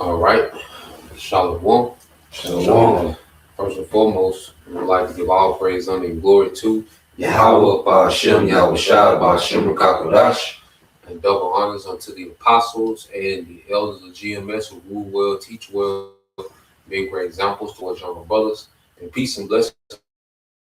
All right. Shalom. Shalom. First and foremost, we would like to give all praise, honor, and glory to Yahweh Ba'Shem, Yahweh Shai, Ba'Shem Rakakodash. and double honors unto the apostles and the elders of GMS who rule well, teach well, being great examples towards younger brothers. And peace and blessings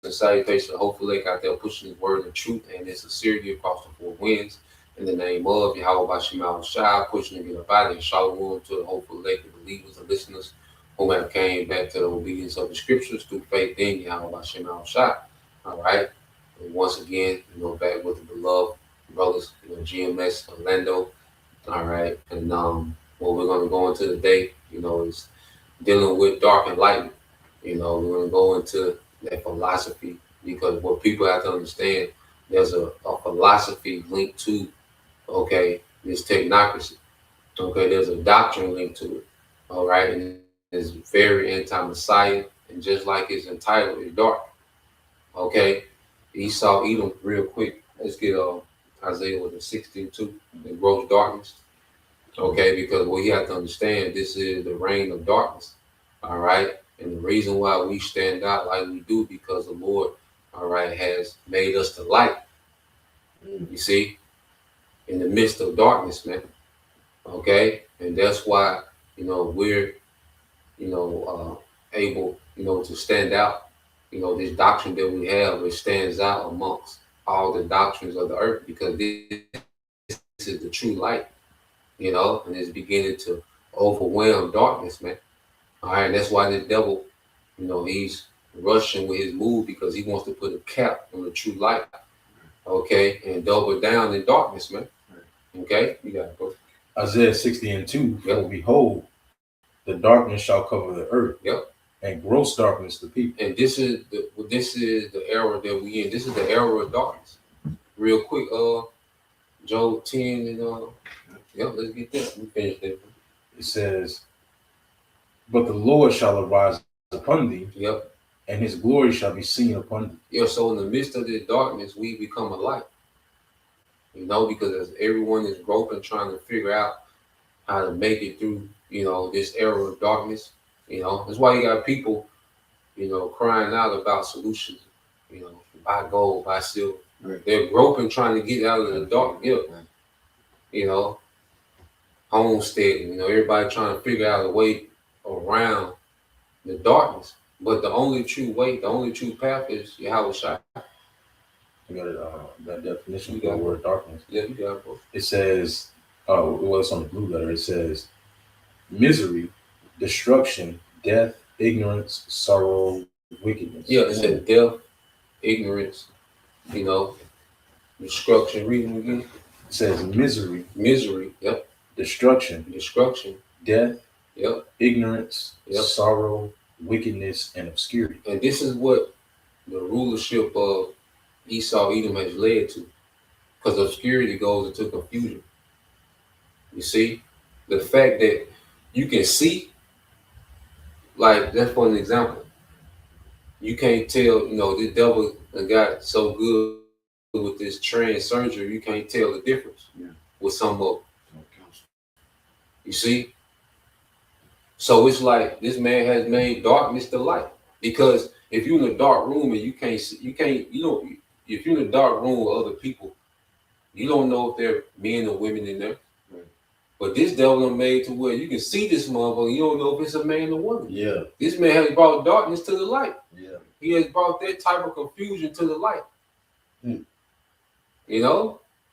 and salutation to Hopeful Lake out there pushing his word and truth and his sincerity across the four winds. In the name of Yahweh Ba'Shem Yahweh Shai, pushing to get up out and shalom to the Hopeful Lake, the believers and listeners who have came back to the obedience of the scriptures through faith in Yahweh Ba'Shem Yahweh Shai. All right. And once again, back with the beloved brothers, GMS Orlando. All right. And what we're going to go into today, is dealing with dark enlightenment. We're going to go into that philosophy because what people have to understand, there's a philosophy linked to, this technocracy. Okay, there's a doctrine linked to it. All right. And it's very anti-Messiah. And just like it's entitled, it's dark. Okay. Esau, Edom, real quick. Let's get Isaiah with the 16:2, the gross darkness. Okay, because what you have to understand, this is the reign of darkness. All right. And the reason why we stand out like we do, because the Lord, has made us the light. You see, in the midst of darkness, man. Okay. And that's why, we're, able, to stand out. This doctrine that we have, it stands out amongst all the doctrines of the earth because this is the true light, and it's beginning to overwhelm darkness, man. All right, and that's why the devil, he's rushing with his move because he wants to put a cap on the true light, okay, and double down in darkness, man. Okay, you got it, bro. Isaiah 60:2, for behold, the darkness shall cover the earth. Yep. And gross darkness the people. And this is the era that we in. This is the era of darkness. Real quick, Job 10 and let's get that. We finish that. It says, but the Lord shall arise upon thee. Yep. And his glory shall be seen upon thee. Yeah, so in the midst of this darkness, we become a light. Because as everyone is groping, trying to figure out how to make it through, this era of darkness. That's why you got people, crying out about solutions, buy gold, buy silver. Right. They're groping, trying to get out of the dark. Homesteading, everybody trying to figure out a way around the darkness. But the only true way, the only true path is Yahweh Shai. You got that definition of the word darkness. Yeah, you got it, bro. It says, it's on the blue letter. It says, misery, destruction, death, ignorance, sorrow, wickedness. Yeah, it said death, ignorance, destruction. Read them again. It says misery. Yep. Destruction. Death. Yep. Ignorance. Yep. Sorrow, wickedness, and obscurity. And this is what the rulership of Esau, Edom has led to, because obscurity goes into confusion. You see, the fact that you can see. Like, that's for an example. You can't tell, the devil got so good with this trans surgery, you can't tell the difference with some of them. You see? So it's like this man has made darkness the light. Because if you're in a dark room and you can't see, if you're in a dark room with other people, you don't know if they're men or women in there. But this devil made to where you can see this motherfucker, you don't know if it's a man or woman. Yeah. This man has brought darkness to the light. Yeah. He has brought that type of confusion to the light. You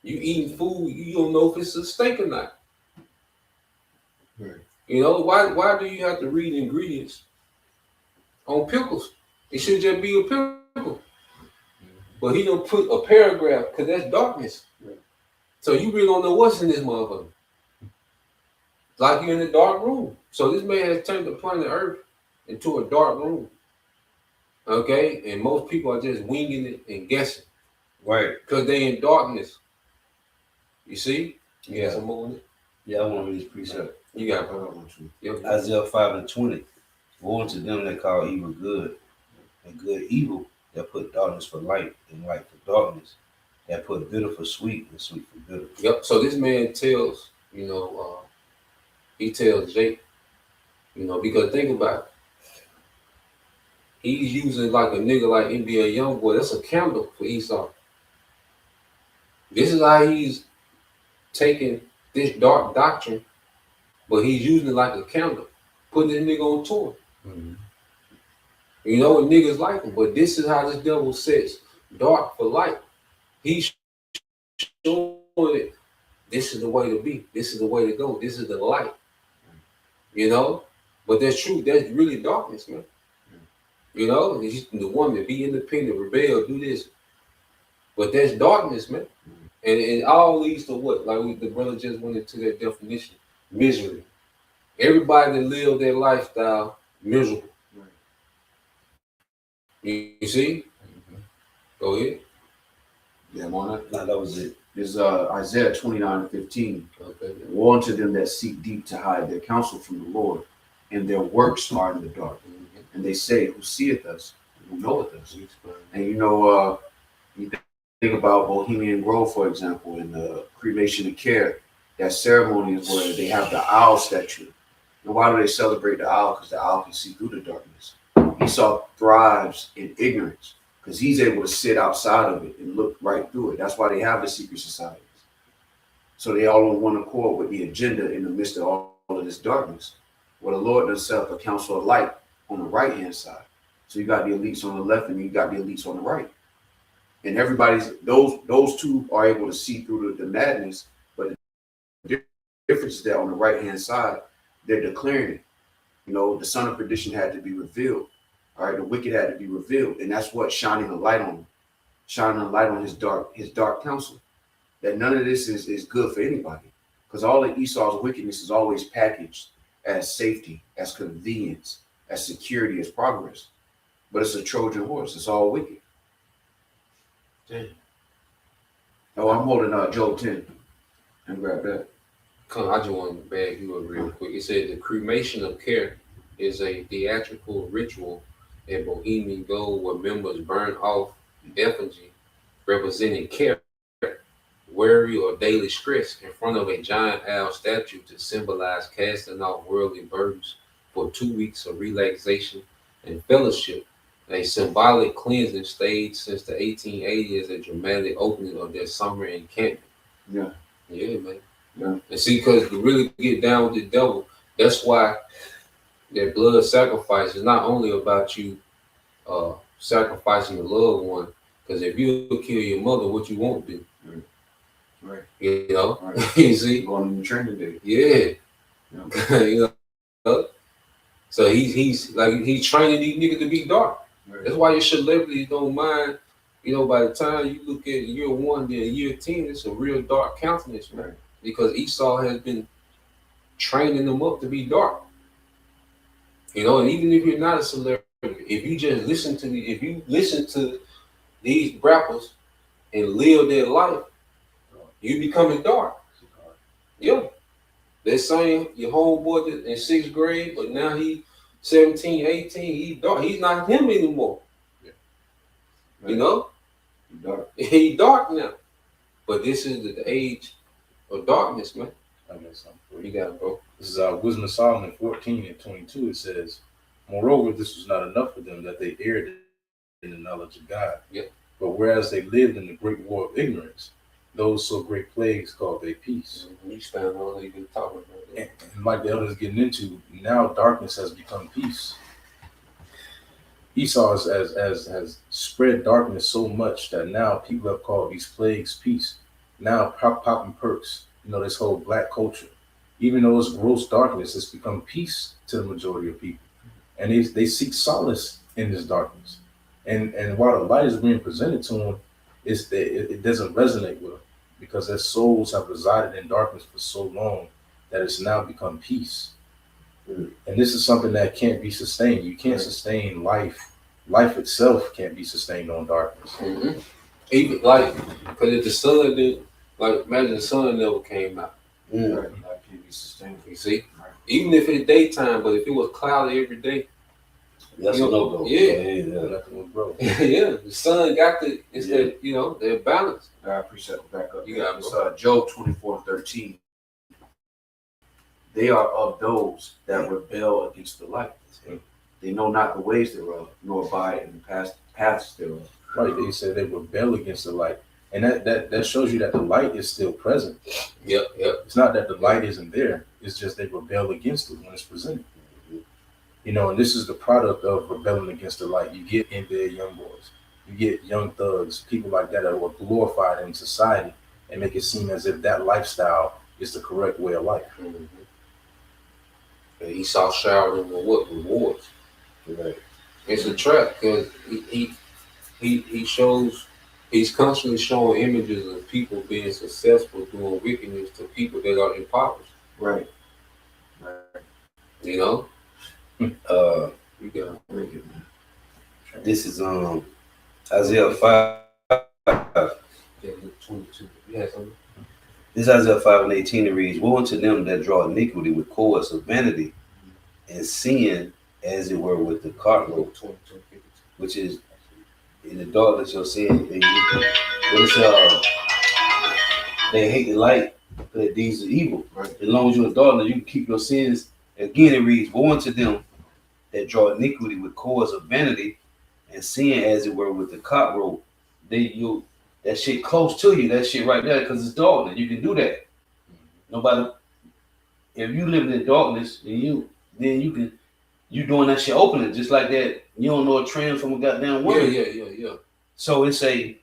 eating food, you don't know if it's a steak or not. Right. Why do you have to read ingredients on pickles? It should just be a pickle. But he don't put a paragraph because that's darkness. Right. So you really don't know what's in this motherfucker. Like you're in a dark room. So this man has turned the planet Earth into a dark room. Okay? And most people are just winging it and guessing. Right. Because they in darkness. You see? Yeah. Some more on it? Yeah, I want to read this precept. You got it. Yep. Isaiah 5:20. Woe unto them that call evil good, and good evil, that put darkness for light, and light for darkness, that put bitter for sweet, and sweet for bitter. Yep. So this man tells, he tells Jake, Because think about it. He's using like a nigga like NBA young boy. That's a candle for Esau. This is how he's taking this dark doctrine, but he's using it like a candle, putting this nigga on tour. Mm-hmm. And niggas like him, but this is how this devil sets dark for light. He's showing it. This is the way to be. This is the way to go. This is the light. You know, but that's true. That's really darkness, man. He's the woman be independent, rebel, do this, but that's darkness, man. And it all leads to what? Like the brother just went into that definition: misery. Everybody that live their lifestyle miserable. You see? Mm-hmm. Go ahead. Yeah, I'm on it. No, that was it. There's Isaiah 29:15. Okay. Woe unto them that seek deep to hide their counsel from the Lord, and their works are in the dark. Mm-hmm. And they say, who seeth us? Who knoweth us? Explain. And you think about Bohemian Grove, for example, in the cremation of care. That ceremony is where they have the owl statue. And why do they celebrate the owl? Because the owl can see through the darkness. Esau thrives in ignorance because he's able to sit outside of it and look right through it. That's why they have the secret societies. So they all on one accord with the agenda in the midst of all of this darkness. Well, the Lord does set up a council of light on the right hand side. So you got the elites on the left and you got the elites on the right. And those two are able to see through the madness, but the difference is that on the right hand side, they're declaring it. The son of perdition had to be revealed. All right, the wicked had to be revealed. And that's what shining a light on him, shining a light on his dark counsel. That none of this is good for anybody. Because all of Esau's wickedness is always packaged as safety, as convenience, as security, as progress. But it's a Trojan horse. It's all wicked. Damn. Oh, I'm holding Job 10. And grab that. I just want to bag you up real quick. It said the cremation of care is a theatrical ritual in Bohemian Grove where members burn off effigy representing care, worry, or daily stress in front of a giant owl statue to symbolize casting off worldly burdens for 2 weeks of relaxation and fellowship. A symbolic cleansing staged since the 1880s, a dramatic opening of their summer encampment. Yeah. Yeah, man. Yeah. And see, because to really get down with the devil, that's why that blood sacrifice is not only about you sacrificing a loved one. Because if you kill your mother, what you won't do. Right. Right. You see? Going on the training day. Yeah. Yeah. So he's training these niggas to be dark. Right. That's why your celebrities don't mind. By the time you look at year 1, then year 10, it's a real dark countenance, man. Right. Because Esau has been training them up to be dark. And even if you're not a celebrity, if you just listen to these rappers and live their life, you becoming dark. Yeah. They're saying your homeboy in 6th grade, but now he 17, 18, he's dark. He's not him anymore. Yeah. Right. He's dark. He dark now. But this is the age of darkness, man. I got something for You you. got it, bro. This is Wisdom of Solomon 14:22. It says, moreover, this was not enough for them that they erred in the knowledge of God. Yeah. But whereas they lived in the great war of ignorance, those so great plagues called they peace. You stand on you been talking about that. And like the elders getting into, now darkness has become peace. Esau has spread darkness so much that now people have called these plagues peace. Now popping perks, this whole black culture. Even though it's gross darkness, it's become peace to the majority of people. And they seek solace in this darkness. And while the light is being presented to them, it doesn't resonate with them because their souls have resided in darkness for so long that it's now become peace. And this is something that can't be sustained. You can't sustain life. Life itself can't be sustained on darkness. Mm-hmm. Even because if the sun did, imagine the sun never came out. Right. That can't be sustained. You see, even if it's daytime, but if it was cloudy every day, that's a no-go. Yeah. Nothing will grow. Yeah, the sun got they're balanced. I appreciate it. Back up. You got it, It's Job 24:13. they are of those that rebel against the light. They know not the ways thereof, nor abide in the paths thereof. Right? They said they rebel against the light, and that shows you that the light is still present. Yep. It's not that the light isn't there. It's just they rebel against it when it's presented. You know, and this is the product of rebelling against the light. You get in there young boys, you get young thugs, people like that are glorified in society and make it seem as if that lifestyle is the correct way of life. Mm-hmm. And Esau showered him with what? Rewards. Right. It's a trap because he shows, he's constantly showing images of people being successful doing wickedness to people that are impoverished. Right. You know? Uh, You gotta make it, man. this is Isaiah 5. Yeah, 22. You had something? This is Isaiah 5:18. It reads, "Woe unto them that draw iniquity with cords of vanity, and sin as it were with the cart rope, 22, 52. which is in the darkness your sin." And what is they hate the light, that these are evil. Right. As long as you're in darkness, you can keep your sins. Again, it reads, "Woe unto them that draw iniquity with cords of vanity, and sin as it were with the cart rope." That shit close to you, that shit right there, because it's darkness. You can do that. Nobody. If you live in darkness, and you doing that shit openly, just like that. You don't know a trend from a goddamn word. Yeah. So it say,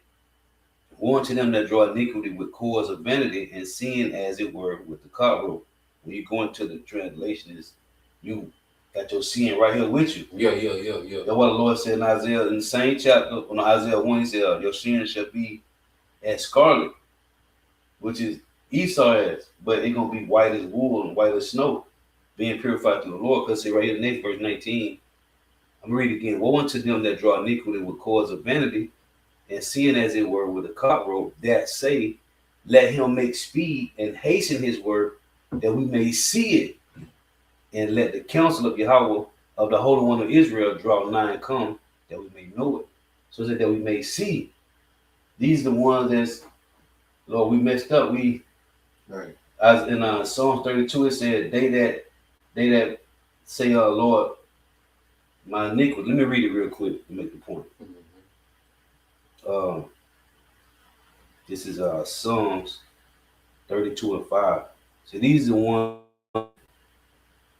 "Woe unto them that draw iniquity with cords of vanity, and sin as it were with the cart rope." When you go into the translation, is you got your sin right here with you. Yeah. That's what the Lord said in Isaiah, in the same chapter, on Isaiah 1, he said, "Your sin shall be as scarlet," which is Esau as, but it's gonna be white as wool and white as snow, being purified through the Lord. Because see right here, the next verse 19, I'm gonna read it again. "Woe unto them that draw iniquity with cords of vanity, and sin as it were with a cart rope, that say, let him make speed and hasten his work, that we may see it. And let the counsel of Yahweh, of the Holy One of Israel, draw nigh and come, that we may know it." So that we may see. These are the ones that's, Lord, we messed up. Right. As in Psalm 32, it said, they that say, Lord, my iniquity. Let me read it real quick to make the point. This is Psalms 32 and 5. So these are the ones,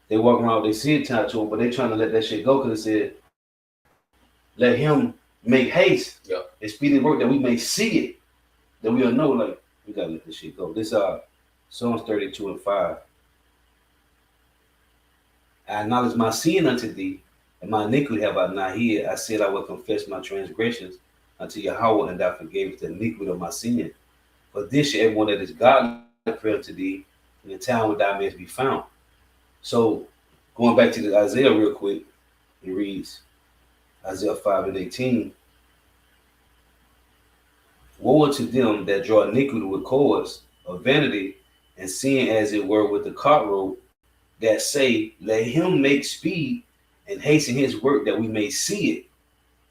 they walk around, they see it tied to them, but they trying to let that shit go, because it said, let him make haste and speed his work, that we may see it, that we'll know, like, we gotta let this shit go. This Psalms 32 and 5. "I acknowledge my sin unto thee, and my iniquity have I not hid. I said I will confess my transgressions unto Yahweh, and thou forgavest the iniquity of my sin. For this shall everyone that is godly pray unto thee in the time where thou mayest be found." So going back to the Isaiah real quick, it reads, Isaiah 5:18. "Woe unto them that draw iniquity with cords of vanity, and sin as it were with the cart rope, that say, let him make speed and hasten his work, that we may see it.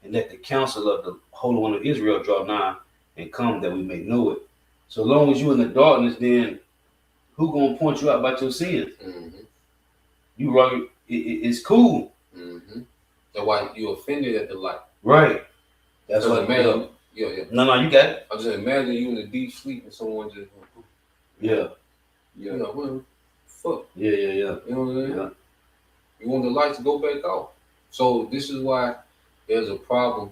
And let the counsel of the Holy One of Israel draw nigh and come, that we may know it." So long as you in the darkness, then who gonna point you out about your sins? Mm-hmm. You right, it's cool. Mm-hmm. That's why you offended at the light. Right. That's Because what imagine, yeah. No, you got it. I just imagine you in a deep sleep and someone just, Yeah. you know, well, fuck. Yeah. You know what I'm saying? Yeah. You want the light to go back off. So this is why there's a problem,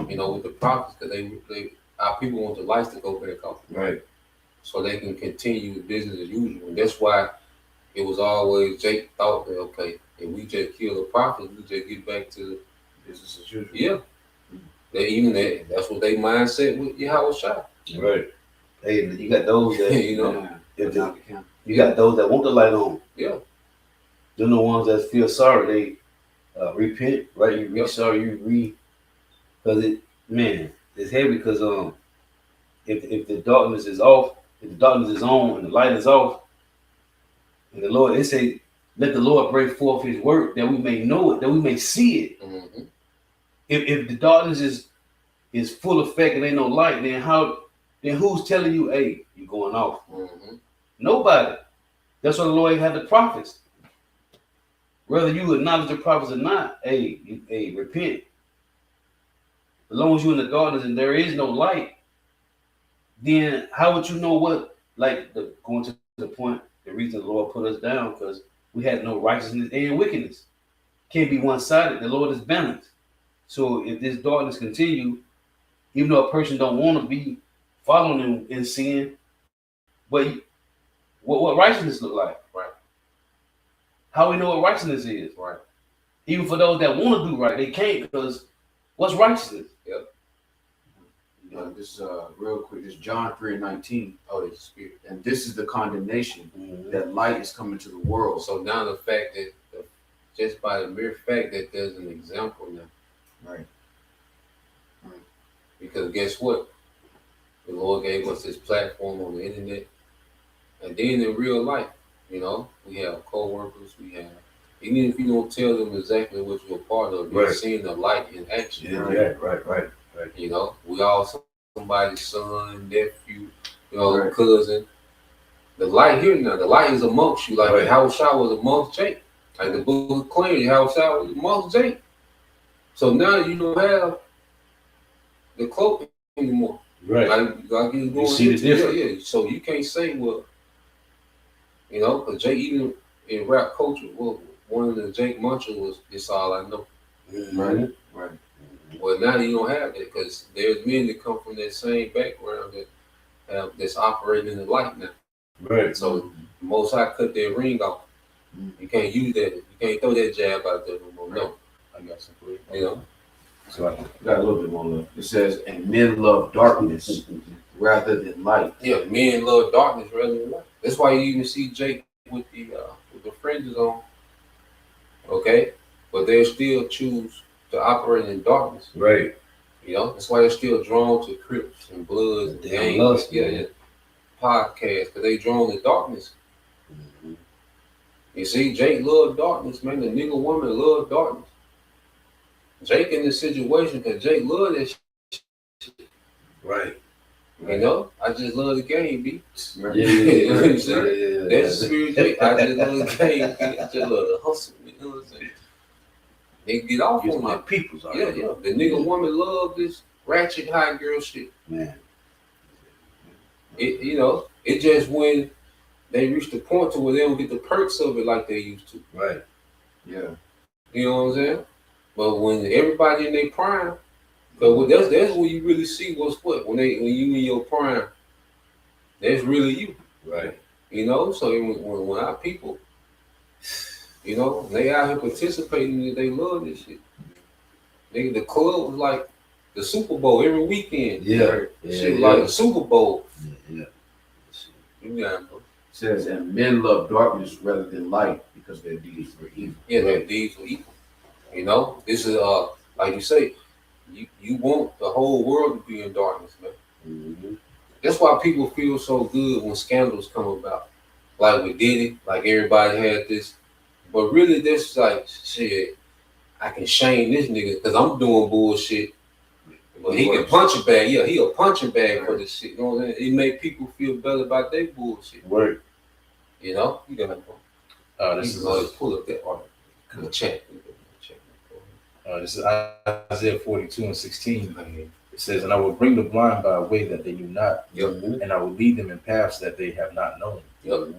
you know, with the prophets, because our people want the lights to go back off. Right. So they can continue business as usual. And that's why it was always Jake thought that, okay, if we just kill the prophets, we just get back to Business as usual. yeah. That's what they mindset with Yahweh Shai. Right. Hey, you got those that You know? you got those that want the light on. Yeah. They're the ones that feel sorry. They repent, right? You Yep. sorry, you because it's heavy. Because if the darkness is off, if the darkness is on and the light is off, and the Lord, it say, let the Lord bring forth His work, that we may know it, that we may see it. Mm-hmm. If the darkness is full effect and ain't no light, then who's telling you, hey, you're going off? Mm-hmm. Nobody. That's why the Lord had the prophets. Whether you acknowledge the prophets or not, hey, repent. As long as you're in the darkness and there is no light, then how would you know what? Like going to the point, the reason the Lord put us down because we had no righteousness and wickedness. Can't be one-sided. The Lord is balanced. So if this darkness continue, even though a person don't want to be following in sin, but what righteousness look like? Right. How we know what righteousness is? Right. Even for those that want to do right, they can't because what's righteousness? Yep. This real quick. This John 3:19. Oh, the spirit. And this is the condemnation that light is coming to the world. So now the fact that just by the mere fact that there's an example now. Right. Because guess what? The Lord gave us this platform on the internet. And then in real life, we have co-workers, we have, even if you don't tell them exactly what you're a part of, you're seeing the light in action. Yeah, right. We all somebody's son, nephew, cousin. The light here now, the light is amongst you. Like Howard Shaw was amongst Jake. Like the book claims, Howard Shaw was amongst Jake. So now you don't have the cloak anymore. Right. Like you see the difference. Yeah. So you can't say, well, because Jake, even in rap culture, well, one of the Jake Muncher was, "It's all I know." Right. Well, now you don't have that because there's men that come from that same background that's operating in the light now. Right. So Most High cut their ring off. You can't use that. You can't throw that jab out there no more. Right. No, I got some for you. So I got a little bit more love. It says, "And men love darkness rather than light." Yeah, men love darkness rather than light. That's why you even see Jake with the fringes on. Okay, but they still choose to operate in darkness. Right. That's why they're still drawn to Crips and Bloods and gangs. Lust, Podcasts, because they drawn to darkness. You see, Jake loved darkness, man. The nigga woman loved darkness. Jake in this situation, because Jake loved that shit. Right. I just love the game, B. Yeah. That's the spirit Jake. I just love the game, B. I just love the hustle. You know what I'm saying? They get off on my that. peoples. Yeah. The nigga woman love this ratchet high girl shit. Man. It just when they reach the point to where they don't get the perks of it like they used to. Right. Yeah. You know what I'm saying? But when everybody in their prime, because that's when you really see what's what. When you in your prime, that's really you. Right. So when our people, they out here participating, they love this shit. The club was like the Super Bowl every weekend. Yeah. Shit like the Super Bowl. Yeah. Bro. It says, "And men love darkness rather than light because their deeds were evil." Yeah, their deeds were evil. This is like you say, you want the whole world to be in darkness, man. Mm-hmm. That's why people feel so good when scandals come about. Like with Diddy, like everybody had this. But really, this like, shit, I can shame this nigga because I'm doing bullshit. But he can punch a bag. Yeah, he a punching bag for this shit. You know what I'm saying? It make people feel better about their bullshit. Word. You got to This is pull up that article. Check. This is Isaiah 42:16. It says, "And I will bring the blind by a way that they knew not, and I will lead them in paths that they have not known.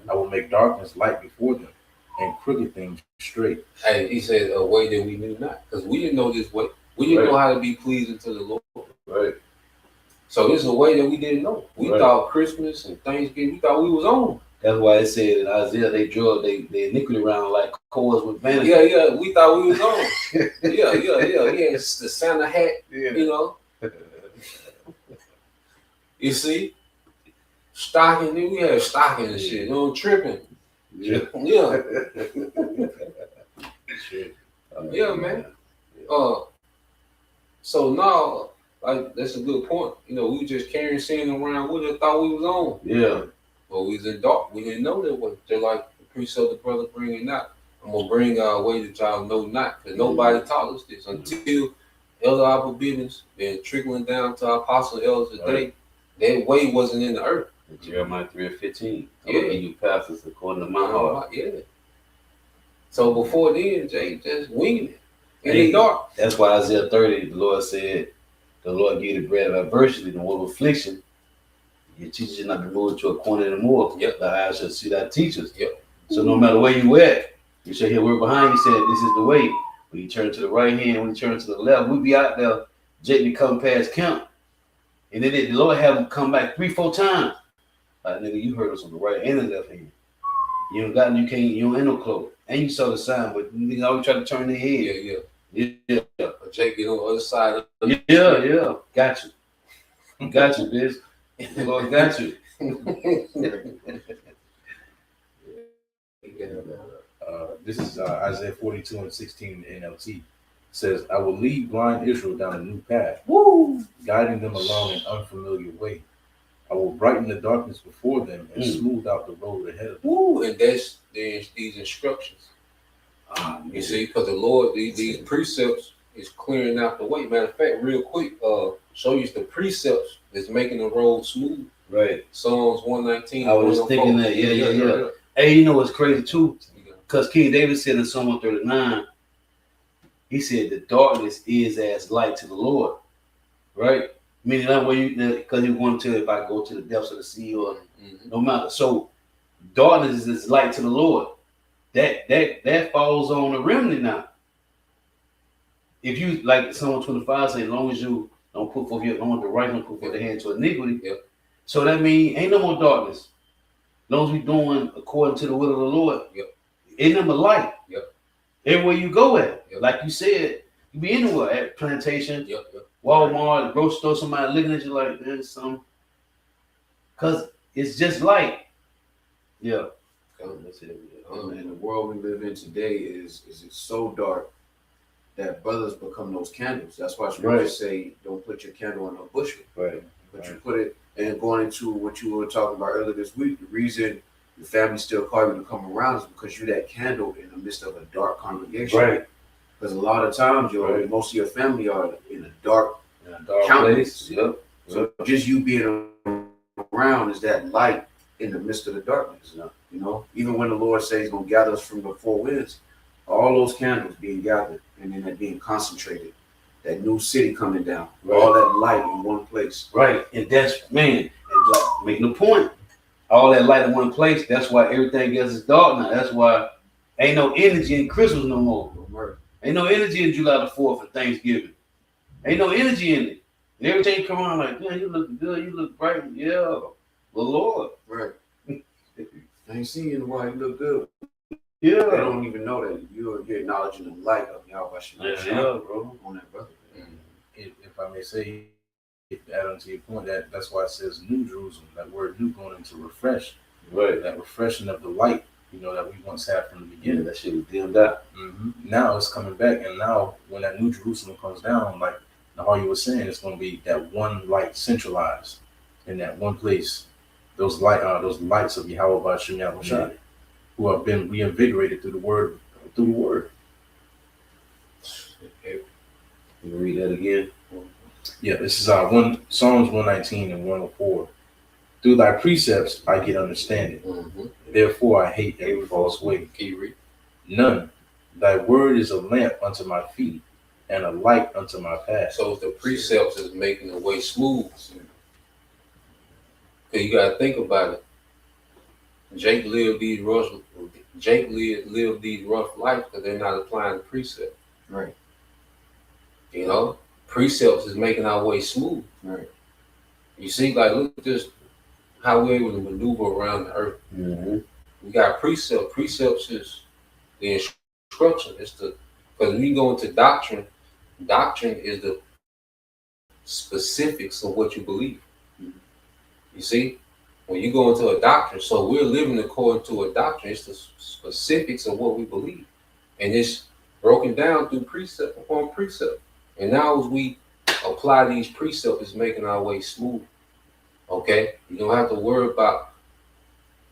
I will make darkness light before them, and crooked things straight." Hey, he said a way that we knew not, because we didn't know this way. We didn't know how to be pleasing to the Lord. Right. So this is a way that we didn't know. We thought Christmas and Thanksgiving, we thought we was on. That's why it said in Isaiah they drug they iniquity around like cords with vanity. Yeah, we thought we was on. Yeah. Yeah, it's the Santa hat, You see? Stocking, we had stocking and shit, tripping. Yeah. Yeah, man. So now, like, that's a good point. We just carrying sin around with us, thought we was on. Yeah. But we was in dark. We didn't know that way. Just like the priest of the brother bringing out. I'm going to bring our way that y'all know not. Because nobody taught us this until Elder Abba Bivens been trickling down to our apostle elders today. That way wasn't in the earth. Jeremiah 3:15. I Yeah. will give you pastors according to my heart. Yeah. So before then, Jay just winging it in Hey, the dark. that's why Isaiah 30, the Lord said, the Lord gave the bread of adversity, the word of affliction. Your teachers should not be moved to a corner anymore. Yep. The eyes shall see thy teachers. Yep. So no matter where you at, you shall hear word behind you said, this is the way. When you turn to the right hand, when you turn to the left, we be out there, Jake be coming past camp. And then the Lord have him come back 3-4 times. Like, nigga, you heard us on the right and the left hand. You don't got, you can't, you don't ain't no clothes. And you saw the sign, but nigga always try to turn their head. Yeah. Yeah. But Jay get on the other side of the Yeah. Got you. Got you, bitch. The Lord got you. This is Isaiah 42:16 in NLT. It says, I will lead blind Israel down a new path, guiding them along an unfamiliar way. I will brighten the darkness before them and smooth out the road ahead of them. And that's these instructions. You see, because the Lord, these precepts is clearing out the way. Matter of fact, real quick, show you the precepts that's making the road smooth. Right. Psalms 119. I was thinking that, yeah. Hey, you know what's crazy too? Because King David said in Psalm 139, he said the darkness is as light to the Lord. Right? Meaning that way because you want to, if I go to the depths of the sea or no matter. So darkness is light to the Lord. That falls on the remnant now. If you, like Psalm 25 say, as long as you don't put forth your own, the right hand put forth the hand to iniquity. Yep. So that means ain't no more darkness. As long as we doing according to the will of the Lord. Yep. Ain't number light. Yep. Everywhere you go at. Yep. Like you said, you be anywhere at plantation, Yep. Walmart, grocery store, somebody looking at you like there's some. Cause it's just light. Yeah. And the world we live in today is it's so dark that brothers become those candles. That's why scriptures say, don't put your candle in a bushel. Right. But you put it, and going into what you were talking about earlier this week, the reason your family still call you to come around is because you're that candle in the midst of a dark congregation. Right. Because a lot of times, most of your family are in a dark place. Yep. So just you being around is that light in the midst of the darkness. You know, even when the Lord says He's gonna gather us from the four winds, all those candles being gathered and then that being concentrated, that new city coming down, all that light in one place. Right, and that's and like making a point. All that light in one place. That's why everything else is dark now. That's why ain't no energy in Christmas no more. Ain't no energy in July the 4th for Thanksgiving. Ain't no energy in it. And everything come on like, man, you look good, you look bright. Yeah, the Lord. Right. I ain't seen you in a while. You look good. Yeah. They don't even know that you're acknowledging the light of Yahweh. Yeah, bro. On that brother. If I may say, if add on to your point, that's why it says New Jerusalem. That word "new" going into refresh. Right. That refreshing of the light, that we once had from the beginning. Yeah, that shit was dimmed out. Now it's coming back, and now when that New Jerusalem comes down, like how you were saying, it's going to be that one light centralized in that one place. Those lights of Yahweh Bashim Yahushua, who have been reinvigorated through the word. You read that again? Yeah, this is Psalms 119 and 104. Through thy precepts I get understanding. Therefore I hate every false way. Can you read? None. Thy word is a lamp unto my feet and a light unto my path. So the precepts is making the way smooth. Because you got to think about it. Jake lived these rough life because they're not applying the precept. Right. Precepts is making our way smooth. Right. You see, like, look at this, how we're able to maneuver around the earth. We got precepts. Precepts is the instruction. Because when you go into doctrine is the specifics of what you believe. You see, when you go into a doctrine, so we're living according to a doctrine. It's the specifics of what we believe, and it's broken down through precept upon precept. And now as we apply these precepts, it's making our way smooth. Okay, you don't have to worry about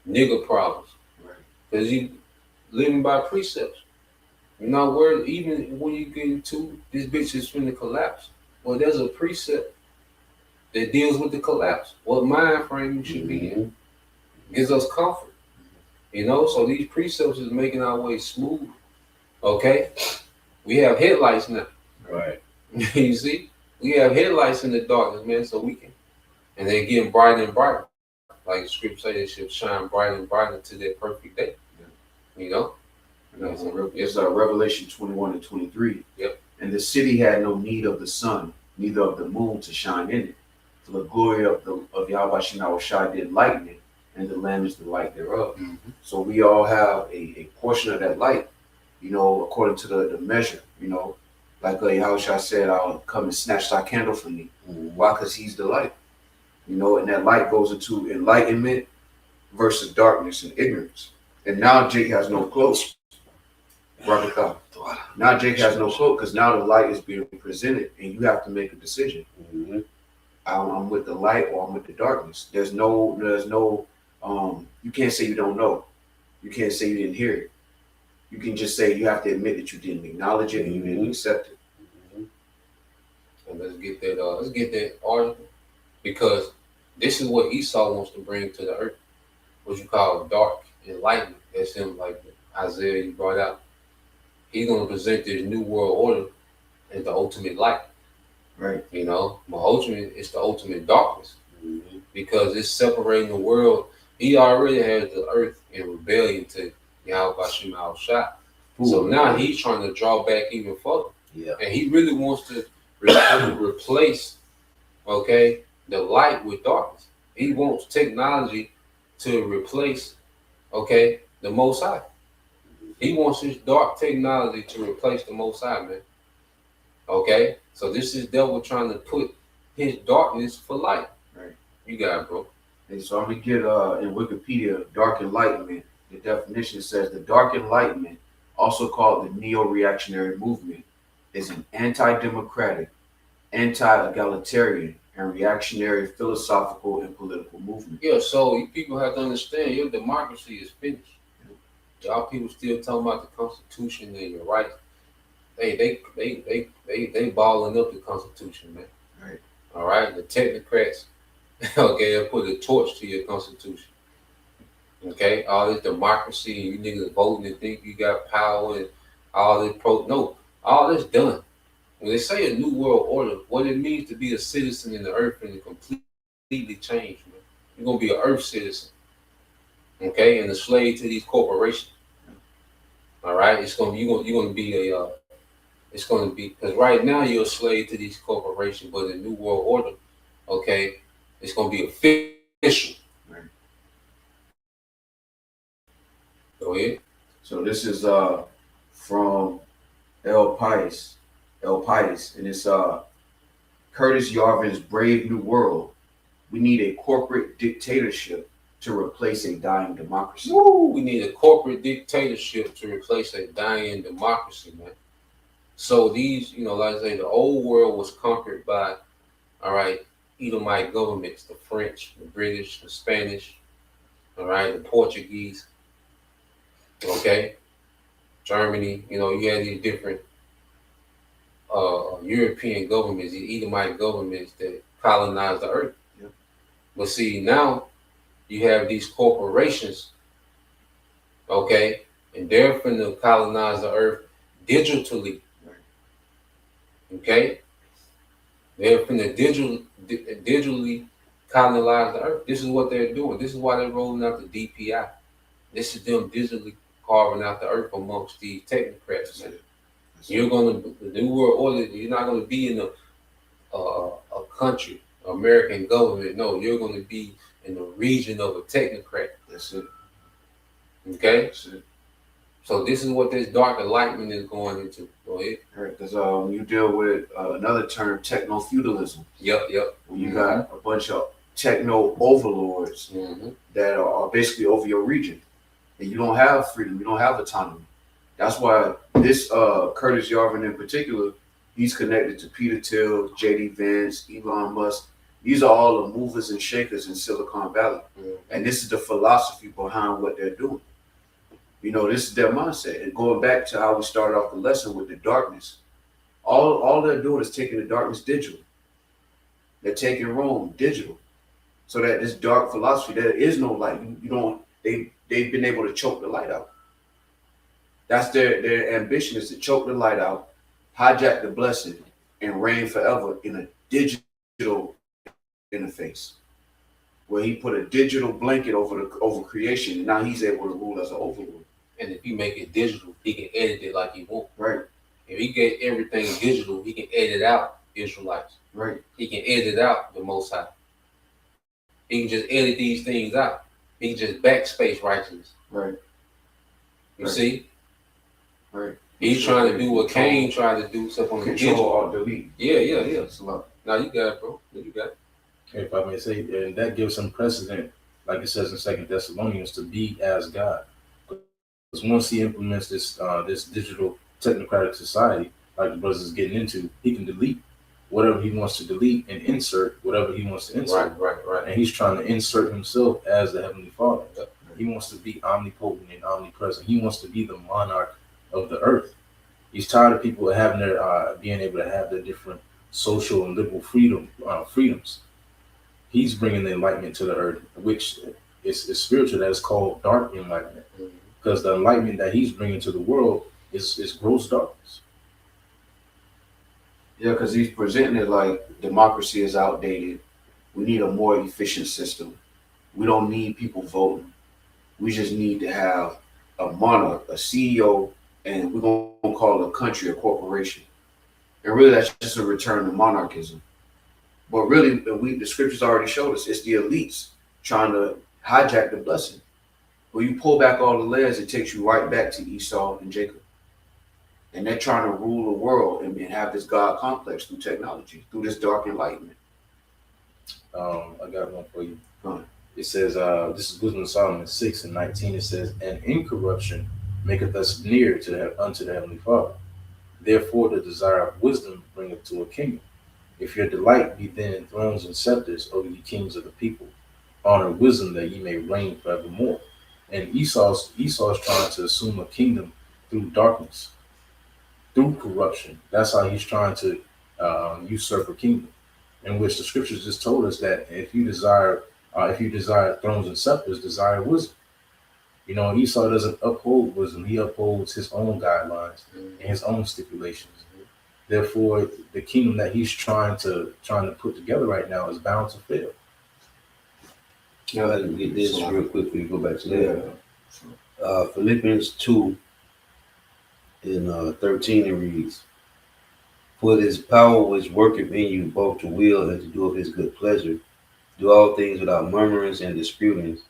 nigger problems, right? Because you living by precepts. You're not worried. Even when you get into this bitch is finna collapse. Well, there's a precept that deals with the collapse. What mind frame you should be in gives us comfort. So these precepts is making our way smooth. Okay, we have headlights now. Right. You see, we have headlights in the darkness, man, so we can, and they're getting brighter and brighter. Like the scripture say, they should shine brighter and brighter to their perfect day. You know, It's Revelation 21 and 23. Yep. And the city had no need of the sun, neither of the moon to shine in it. For the glory of Yahweh Shema Shai did lighten it, and the Lamb is the light thereof. So we all have a portion of that light, according to the measure, like Yahushua said, I'll come and snatch thy candle from me. Why? Because he's the light. And that light goes into enlightenment versus darkness and ignorance. And now Jake has no clothes. Now Jake has no cloak because now the light is being presented and you have to make a decision. I'm with the light or I'm with the darkness. There's no, you can't say you don't know. You can't say you didn't hear it. You can just say you have to admit that you didn't acknowledge it and you didn't accept it. And let's get that article, because this is what Esau wants to bring to the earth. What you call dark enlightenment. That's him, like Isaiah you brought out. He's gonna present this new world order as the ultimate light. Right. It's the ultimate darkness. Because it's separating the world. He already has the earth in rebellion to Yahweh Shema Shai. So now he's trying to draw back even further. Yeah. And he really wants to replace, the light with darkness. He wants technology to replace, the Most High. He wants his dark technology to replace the Most High, man. Okay? So this is devil trying to put his darkness for light. Right. You got it, bro. And so I'm going to get in Wikipedia, dark enlightenment. The definition says the dark enlightenment, also called the neo-reactionary movement, is an anti-democratic, anti-egalitarian, and reactionary philosophical and political movement. Yeah, so you people have to understand your democracy is finished. Y'all people still talking about the Constitution and your rights. They balling up the Constitution, man. Right. All right, the technocrats, they'll put a torch to your Constitution. Okay, all this democracy, you niggas voting and think you got power and all this all this done. When they say a new world order, what it means to be a citizen in the earth and completely change, man. You're gonna be an earth citizen, and a slave to these corporations. All right, it's gonna be because right now you're a slave to these corporations, but the new world order, it's gonna be official. Right. Go ahead. So this is from El Pais, and it's Curtis Yarvin's Brave New World. We need a corporate dictatorship to replace a dying democracy. Woo, we need a corporate dictatorship to replace a dying democracy, man. So these, like I say, the old world was conquered by, Edomite governments, the French, the British, the Spanish, the Portuguese, Germany. You had these different European governments, the Edomite governments that colonized the earth. Yep. But see, now you have these corporations, and they're finna colonize the earth digitally. Okay? They're finna digitally colonize the earth. This is what they're doing. This is why they're rolling out the DPI. This is them digitally carving out the earth amongst these technocrats. The new world order, you're not gonna be in a country, American government. No, you're gonna be in the region of a technocrat. That's it. Okay? That's it. So this is what this dark enlightenment is going into. Go ahead. Right, because when you deal with another term, techno-feudalism. Yep. When you got a bunch of techno overlords that are basically over your region, and you don't have freedom, you don't have autonomy. That's why this Curtis Yarvin in particular, he's connected to Peter Thiel, JD Vance, Elon Musk. These are all the movers and shakers in Silicon Valley. And this is the philosophy behind what they're doing. This is their mindset. And going back to how we started off the lesson with the darkness, all they're doing is taking the darkness digital. They're taking Rome digital, so that this dark philosophy, there is no light. You don't. They've been able to choke the light out. That's their ambition, is to choke the light out, hijack the blessing, and reign forever in a digital interface, where he put a digital blanket over creation, and now he's able to rule as an overlord. And if you make it digital, he can edit it like he wants. Right, If he get everything digital, he can edit out Israelites. right, He can edit out the Most High. He can just edit these things out. He can just backspace righteousness. right, You Right. see? right. He's trying to do what Cain tried to do, except on the Control digital. or delete. Yeah. It's a lot. Now you got it, bro. You got it. If I may say, and that gives him precedent, like it says in Second Thessalonians, to be as God. Because once he implements this digital technocratic society, like the brothers is getting into, he can delete whatever he wants to delete and insert whatever he wants to insert. Right. And he's trying to insert himself as the Heavenly Father. Yep. He wants to be omnipotent and omnipresent. He wants to be the monarch of the earth. He's tired of people having their being able to have their different social and liberal freedoms. He's bringing the enlightenment to the earth, which is spiritual. That is called dark enlightenment, because the enlightenment that he's bringing to the world is gross darkness. Yeah, because he's presenting it like democracy is outdated. We need a more efficient system. We don't need people voting. We just need to have a monarch, a CEO, and we're going to call it a country, a corporation. And really, that's just a return to monarchism. But really, the scriptures already showed us, it's the elites trying to hijack the blessing. When you pull back all the layers, it takes you right back to Esau and Jacob. And they're trying to rule the world and have this God complex through technology, through this dark enlightenment. I got one for you. Go ahead. It says, this is Wisdom of Solomon 6:19. It says, and incorruption maketh us near unto the Heavenly Father. Therefore, the desire of wisdom bringeth to a kingdom. If your delight be then in thrones and scepters, O ye kings of the people, honor wisdom that ye may reign forevermore. And Esau's trying to assume a kingdom through darkness, through corruption. That's how he's trying to usurp a kingdom, in which the scriptures just told us that if you desire thrones and scepters, desire wisdom. You know, Esau doesn't uphold wisdom; he upholds his own guidelines and his own stipulations. Therefore, the kingdom that he's trying to put together right now is bound to fail. Now let me get this real quick before you go back to that. Philippians 2 in 13 it reads, for it is power which worketh in you both to will and to do of his good pleasure. Do all things without murmurings and disputings,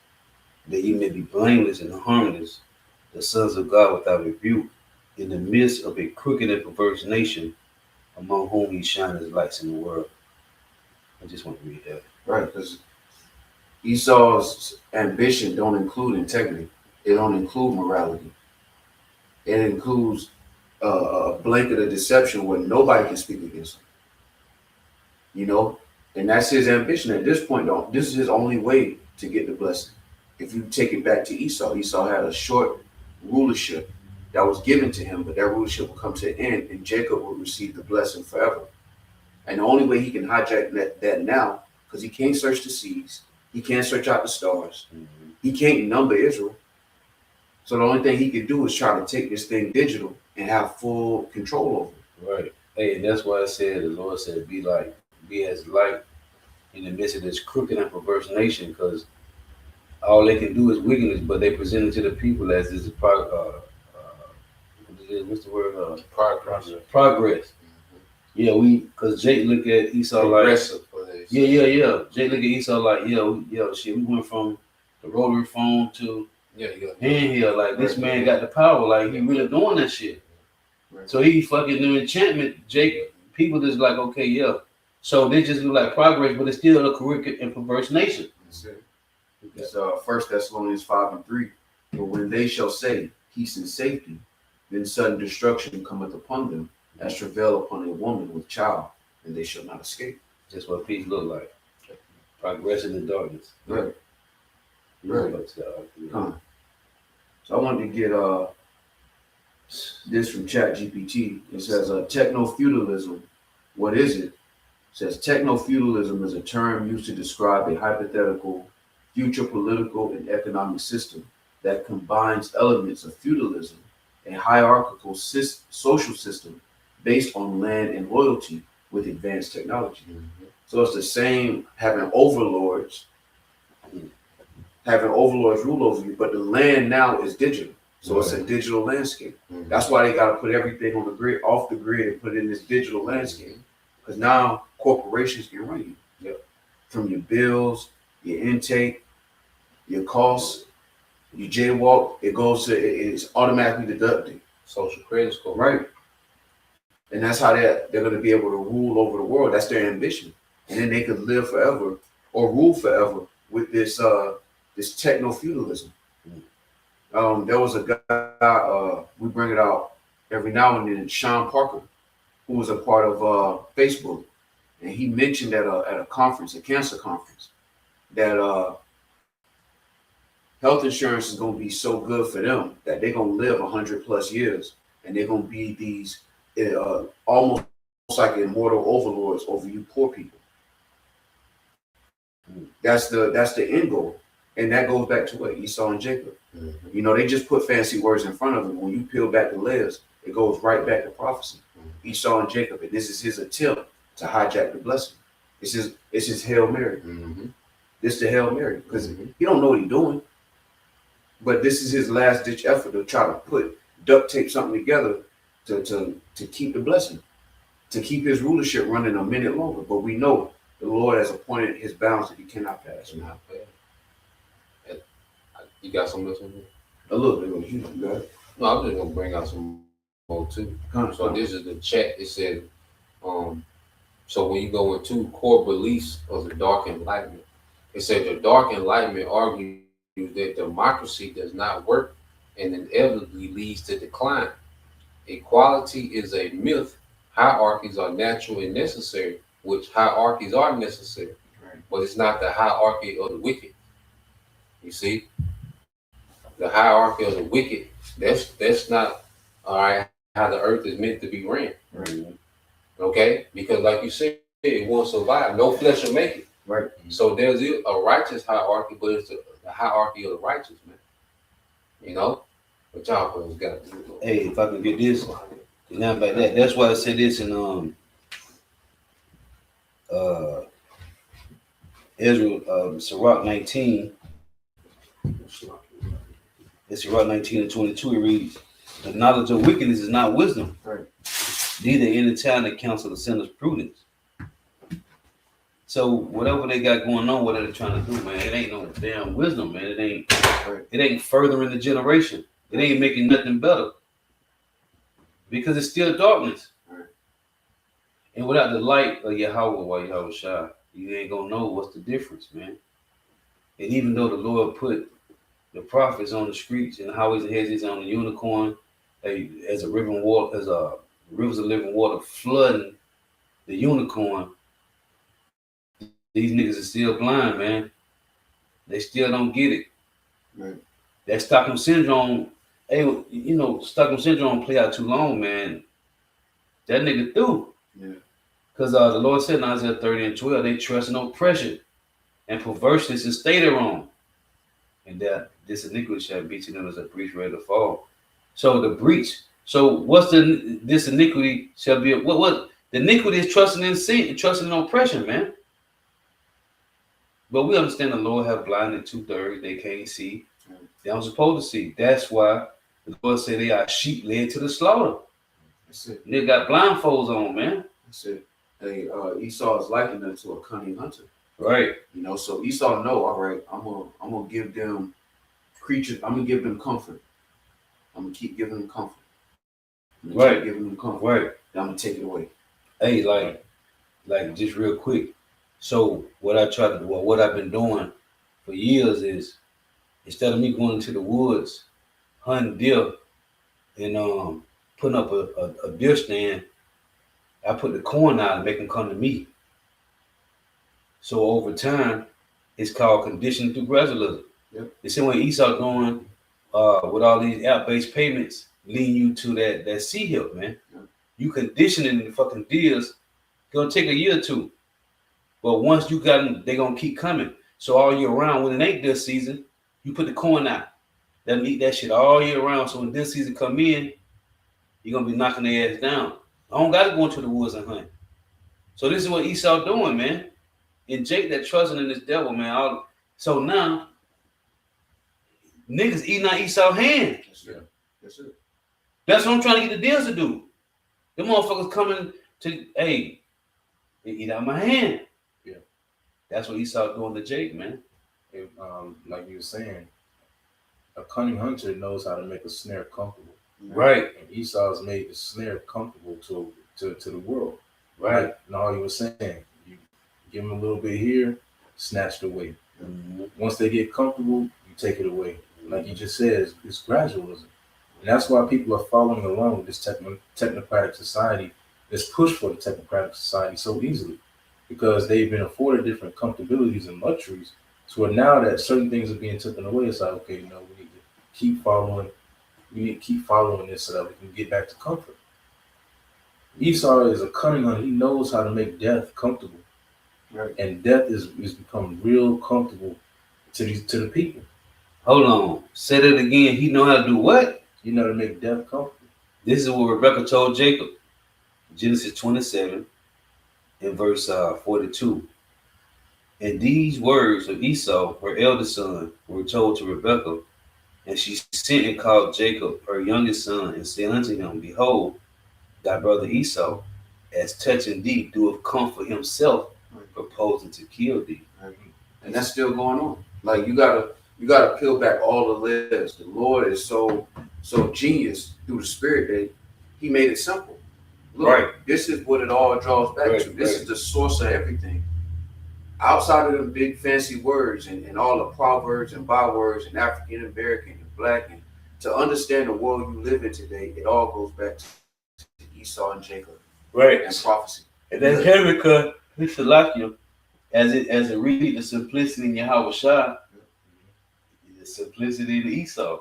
that ye may be blameless and harmless, the sons of God without rebuke, in the midst of a crooked and perverse nation, among whom he shines as lights in the world. I just want to read that. Right, because Esau's ambition don't include integrity. It don't include morality. It includes a blanket of deception where nobody can speak against him. You know, and that's his ambition at this point. This is his only way to get the blessing. If you take it back to Esau, Esau had a short rulership that was given to him, but that rulership will come to an end, and Jacob will receive the blessing forever. And the only way he can hijack that now, because he can't search the seas, he can't search out the stars, he can't number Israel. So the only thing he can do is try to take this thing digital and have full control over it. Right. Hey, and that's why I said, the Lord said, be as light in the midst of this crooked and perverse nation, because all they can do is wickedness, but they present it to the people as this what's the word? Progress. Yeah, because Jake look at Esau Progressive like, for this. yeah. Jake look at Esau like, shit, we went from the rotary phone to handheld. Like, this man got the power. Like, he really doing that shit. Right. So he fucking do enchantment. Jake, people just like, okay, yeah. So they just look like progress, but it's still a crooked and perverse nation. That's it. It's 1 Thessalonians 5:3. But when they shall say peace and safety, then sudden destruction cometh upon them, as travail upon a woman with child, and they shall not escape. That's what peace look like. Progress in the darkness. Right. Right. So I wanted to get this from Chat GPT. It says techno feudalism. What is it? says techno-feudalism is a term used to describe a hypothetical future political and economic system that combines elements of feudalism, a hierarchical social system based on land and loyalty with advanced technology. So it's the same having overlords rule over you, but the land now is digital. So it's a digital landscape. That's why they got to put everything on the grid, off the grid, and put it in this digital landscape. Because now corporations can run you. Yep. From your bills, your intake, your costs, you jaywalk, it's automatically deducted. Social credit score. Right. And that's how they're going to be able to rule over the world. That's their ambition. And then they could live forever or rule forever with this this techno-feudalism. There was a guy, we bring it out every now and then, Sean Parker, who was a part of Facebook. And he mentioned at a conference, a cancer conference, that health insurance is going to be so good for them that they're going to live 100+ years. And they're going to be these almost like immortal overlords over you poor people. That's the end goal. And that goes back to what Esau and Jacob. You know, they just put fancy words in front of them. When you peel back the layers, it goes right back to prophecy. Esau and Jacob, and this is his attempt to hijack the blessing. It's his Hail Mary. This is the Hail Mary, because he don't know what he's doing. But this is his last ditch effort to try to duct tape something together to keep the blessing, to keep his rulership running a minute longer. But we know the Lord has appointed his bounds that he cannot pass. You got something else in here? A little bit. You got it. No, I'm just gonna bring out some more too. So this is the chat. It said, so when you go into core beliefs of the Dark Enlightenment, it said the Dark Enlightenment argues that democracy does not work and inevitably leads to decline. Equality is a myth. Hierarchies are natural and necessary, which hierarchies are necessary, but it's not the hierarchy of the wicked. You see? The hierarchy of the wicked, that's not all right how the earth is meant to be ran. Okay? Because like you said, it won't survive. No flesh will make it. Right. So there's a righteous hierarchy, but it's the hierarchy of the righteous, man. You know? But y'all brothers got to do it. Hey, if I can get this, not like that. That's why I said this in Israel, Sirach 19. It's Sirach 19 and 22. It reads, "The knowledge of wickedness is not wisdom, neither entertain the counsel of sinners prudence." So whatever they got going on, whatever they're trying to do, man, it ain't no damn wisdom, man. It ain't furthering the generation. It ain't making nothing better. Because it's still darkness. And without the light of Yahweh while Yahweh Shai, you ain't gonna know what's the difference, man. And even though the Lord put the prophets on the streets and the highways and hedges on the unicorn, as rivers of living water flooding the unicorn, these niggas are still blind, man. They still don't get it. Right. That Stockholm syndrome, Stockholm syndrome play out too long, man. That nigga through. Yeah. Because the Lord said in Isaiah 30 and 12, they trust in oppression and perverseness and stay thereon. And that this iniquity shall be to them as a breach ready to fall. So the breach. So what's this iniquity shall be? What the iniquity is trusting in sin, trusting in oppression, man. But we understand the Lord have blinded 2/3. They can't see. They aren't supposed to see. That's why the Lord said they are sheep led to the slaughter. That's it. They got blindfolds on, man. That's it. Esau is likened them to a cunning hunter. Right. You know, so Esau know, all right, I'm gonna give them creatures, I'm gonna give them comfort. I'm gonna keep giving them comfort. Right. Giving them comfort. Right. Then I'm gonna take it away. Hey, like just real quick. So what I've been doing for years is, instead of me going into the woods, hunting deer, and putting up a deer stand, I put the corn out and make them come to me. So over time, it's called conditioning through gradualism. Yep. The same way Esau going with all these app-based payments leading you to that sea hill, man. Yep. You conditioning the fucking deers, gonna take a year or two. But once you got them, they're gonna keep coming. So all year round, when it ain't this season, you put the corn out. They'll eat that shit all year round. So when this season come in, you're gonna be knocking their ass down. I don't gotta go into the woods and hunt. So this is what Esau doing, man. And Jake that trusting in this devil, man. So now niggas eating out Esau's hand. That's it. That's what I'm trying to get the deals to do. Them motherfuckers coming to, hey, they eat out my hand. Yeah. That's what Esau doing to Jake, man. And, like you were saying, a cunning hunter knows how to make a snare comfortable. Right. And Esau's made the snare comfortable to the world. Right. Like, and all you were saying, you give them a little bit here, snatched away. Mm-hmm. Once they get comfortable, you take it away. Like you just said, it's gradualism. And that's why people are following along with this technocratic society, this push for the technocratic society so easily, because they've been afforded different comfortabilities and luxuries. So now that certain things are being taken away, it's like, okay, we need to keep following. We need to keep following this so that we can get back to comfort. Esau is a cunning hunter. He knows how to make death comfortable. Right. And death is become real comfortable to the people. Hold on. Say that again. He know how to do what? You know how to make death comfortable. This is what Rebecca told Jacob. Genesis 27 and verse 42. And these words of Esau, her eldest son, were told to Rebekah, and she sent and called Jacob, her youngest son, and said unto him, Behold, thy brother Esau, as touching thee, doeth comfort himself, proposing to kill thee. And that's still going on. Like you gotta peel back all the layers. The Lord is so genius through the Spirit that He made it simple. Look, Right. This is what it all draws back to. This is the source of everything. Outside of the big fancy words and all the proverbs and bywords and African American and black, and to understand the world you live in today, it all goes back to Esau and Jacob. Right. And prophecy. And then Habakkuk, Hishalakia, as it read the simplicity in Yahweh Shah, the simplicity in Esau.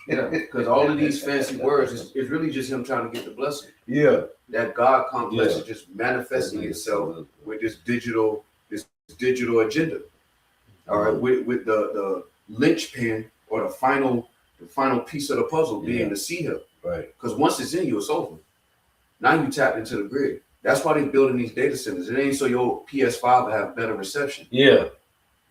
Yeah, because all of these fancy words is really just him trying to get the blessing. Yeah. That God complex is just manifesting itself with this digital agenda. All right, with the linchpin or the final piece of the puzzle being the sea hill. Right. Because once it's in you, it's over. Now you tap into the grid. That's why they're building these data centers. It ain't so your PS5 will have better reception. Yeah.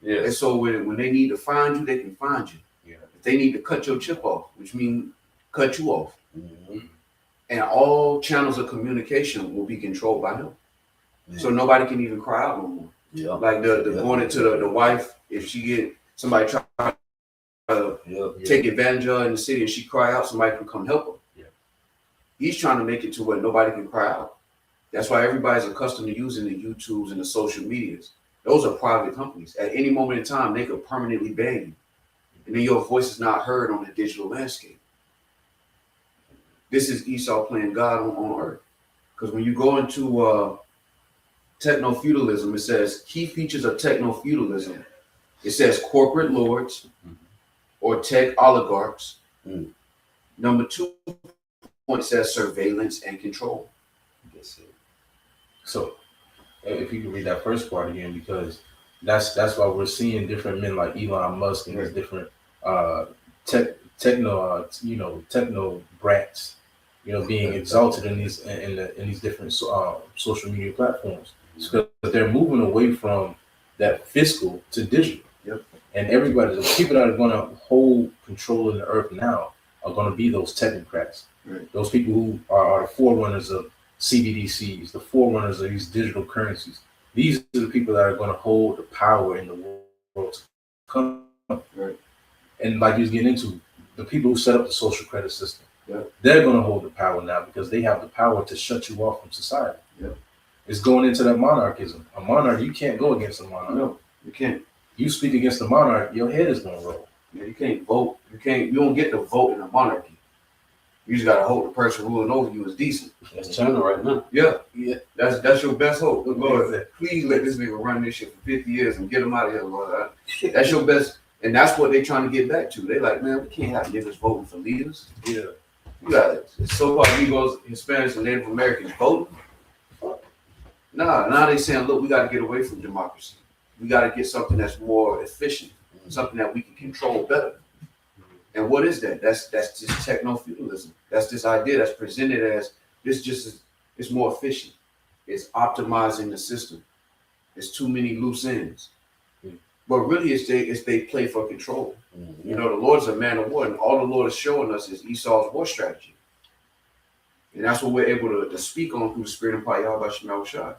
Yeah. And so when they need to find you, they can find you. Yeah. If they need to cut your chip off, which means cut you off. Mm-hmm. And all channels of communication will be controlled by him. Yeah. So nobody can even cry out no more. Yeah. Like the going into the wife, if she get somebody try to take advantage of her in the city and she cry out, somebody can come help her. Yeah. He's trying to make it to where nobody can cry out. That's why everybody's accustomed to using the YouTubes and the social medias. Those are private companies. At any moment in time, they could permanently ban you. And then your voice is not heard on the digital landscape. This is Esau playing God on earth. Because when you go into techno-feudalism, it says key features of techno-feudalism. It says corporate lords or tech oligarchs. Mm. Number 2 point says surveillance and control. That's it. So, if you can read that first part again, because that's why we're seeing different men like Elon Musk and these different techno brats, being exalted in these different social media platforms. Because they're moving away from that fiscal to digital. Yep. And everybody, the people that are going to hold control of the earth now are going to be those technocrats. Right. Those people who are the forerunners of CBDCs, the forerunners of these digital currencies. These are the people that are going to hold the power in the world to come. Right. And like you was getting into, the people who set up the social credit system, Yep. they're going to hold the power now because they have the power to shut you off from society. Yep. It's going into that monarchism. A monarch, you can't go against a monarch. No, you can't. You speak against the monarch, your head is going to roll. Yeah, you can't vote. You don't get to vote in a monarchy. You just gotta hope the person ruling over you is decent. That's China right now. Yeah. That's your best hope. Lord, please let this nigga run this shit for 50 years and get him out of here, Lord. That's your best, and that's what they trying to get back to. They like, man, we can't have niggas voting for leaders. Yeah. You got so-called Negroes, Hispanics, and Native Americans voting. Now they saying, look, we got to get away from democracy. We got to get something that's more efficient, something that we can control better. And what is that? That's just techno-feudalism. That's this idea that's presented as this just is, it's more efficient. It's optimizing the system. It's too many loose ends. But really, it's they play for control. You know, the Lord's a man of war, and all the Lord is showing us is Esau's war strategy. And that's what we're able to speak on through the Spirit and power Yahweh Shema Shai.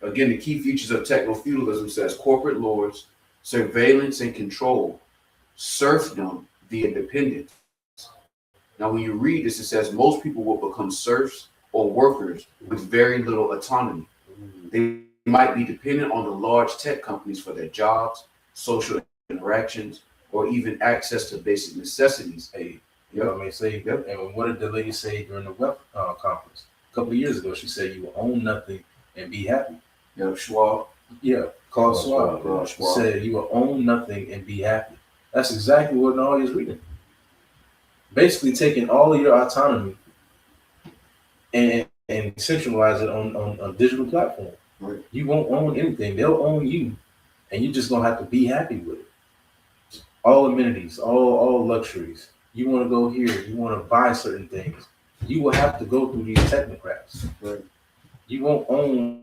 Again, the key features of techno-feudalism says corporate lords, surveillance and control, serfdom via dependence. Now, when you read this, it says most people will become serfs or workers with very little autonomy. They might be dependent on the large tech companies for their jobs, social interactions, or even access to basic necessities. Hey, you know what I mean? Say, and what did the lady say during the web conference? A couple of years ago, she said, you will own nothing and be happy. Yeah, Schwab. Yeah, Klaus Schwab said, you will own nothing and be happy. That's exactly what Nari is reading. Basically taking all of your autonomy and centralize it on a digital platform. Right. You won't own anything. They'll own you, and you're just going to have to be happy with it. All amenities, all luxuries. You want to go here, you want to buy certain things. You will have to go through these technocrats. Right. You won't own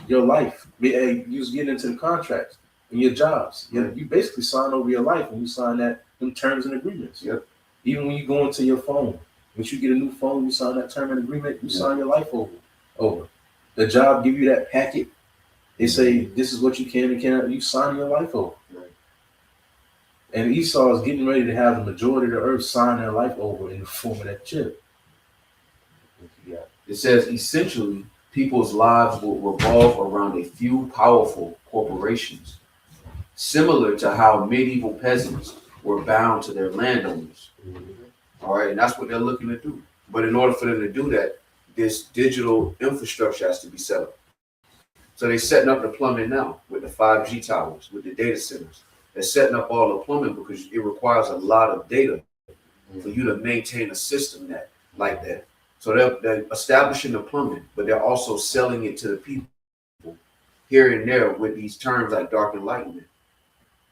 your life. You just get into the contracts and your jobs. You basically sign over your life when you sign them terms and agreements. Yep. Even when you go into your phone, once you get a new phone, you sign that term and agreement, you sign your life over. The job give you that packet. They say this is what you can and cannot. You sign your life over. Right. And Esau is getting ready to have the majority of the earth sign their life over in the form of that chip. It says essentially people's lives will revolve around a few powerful corporations, similar to how medieval peasants were bound to their landowners. All right, and that's what they're looking to do. But in order for them to do that, this digital infrastructure has to be set up. So they're setting up the plumbing now with the 5G towers, with the data centers. They're setting up all the plumbing because it requires a lot of data for you to maintain a system like that. So they're establishing the plumbing, but they're also selling it to the people here and there with these terms like dark enlightenment,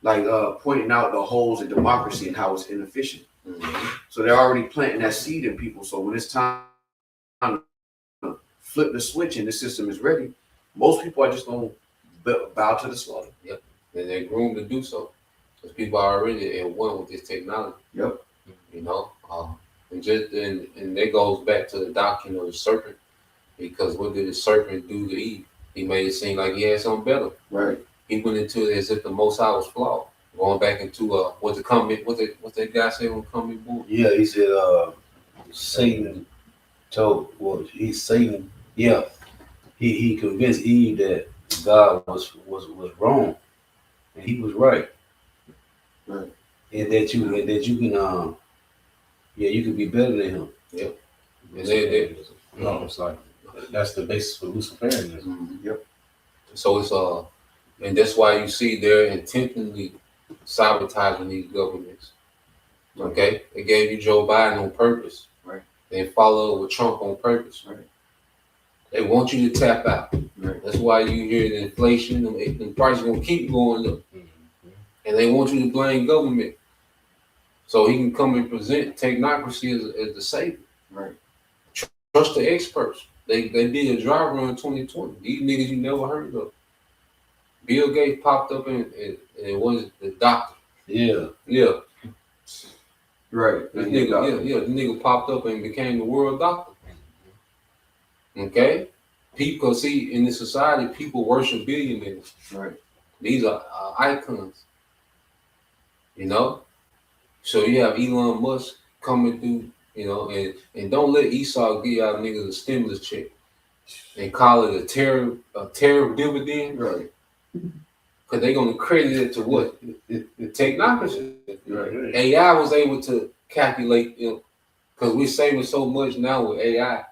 like pointing out the holes in democracy and how it's inefficient. So they're already planting that seed in people. So when it's time to flip the switch and the system is ready, most people are just going to bow to the slaughter. Yep. And they're groomed to do so. Because people are already at one with this technology. Yep. You know? And that goes back to the doctrine of the serpent. Because what did the serpent do to Eve? He made it seem like he had something better. Right. He went into it as if the Most High was flawed. Going back into what's that guy say on coming board? Yeah, he said Satan told he's Satan. Yeah. He convinced Eve that God was wrong. And he was right. Right. And that you can you can be better than him. Yep. And it's like that's the basis for Luciferianism. Yep. So it's and that's why you see they're intentionally sabotaging these governments. Okay, they gave you Joe Biden on purpose. Right. They follow with Trump on purpose. Right. They want you to tap out. Right. That's why you hear the inflation and the price is gonna keep going up. And they want you to blame government. So he can come and present technocracy as the savior. Right. Trust the experts. They did a dry run in 2020. These niggas you never heard of. Bill Gates popped up and was the doctor. Yeah. Yeah. Right. This nigga popped up and became the world doctor. Okay? People see in this society, people worship billionaires. Right. These are icons. You know? So you have Elon Musk coming through, you know, and don't let Esau give y'all niggas a stimulus check and call it a tariff dividend. Right. Because they're going to credit it to what? The technocracy. Right. AI was able to calculate, you know, because we're saving so much now with AI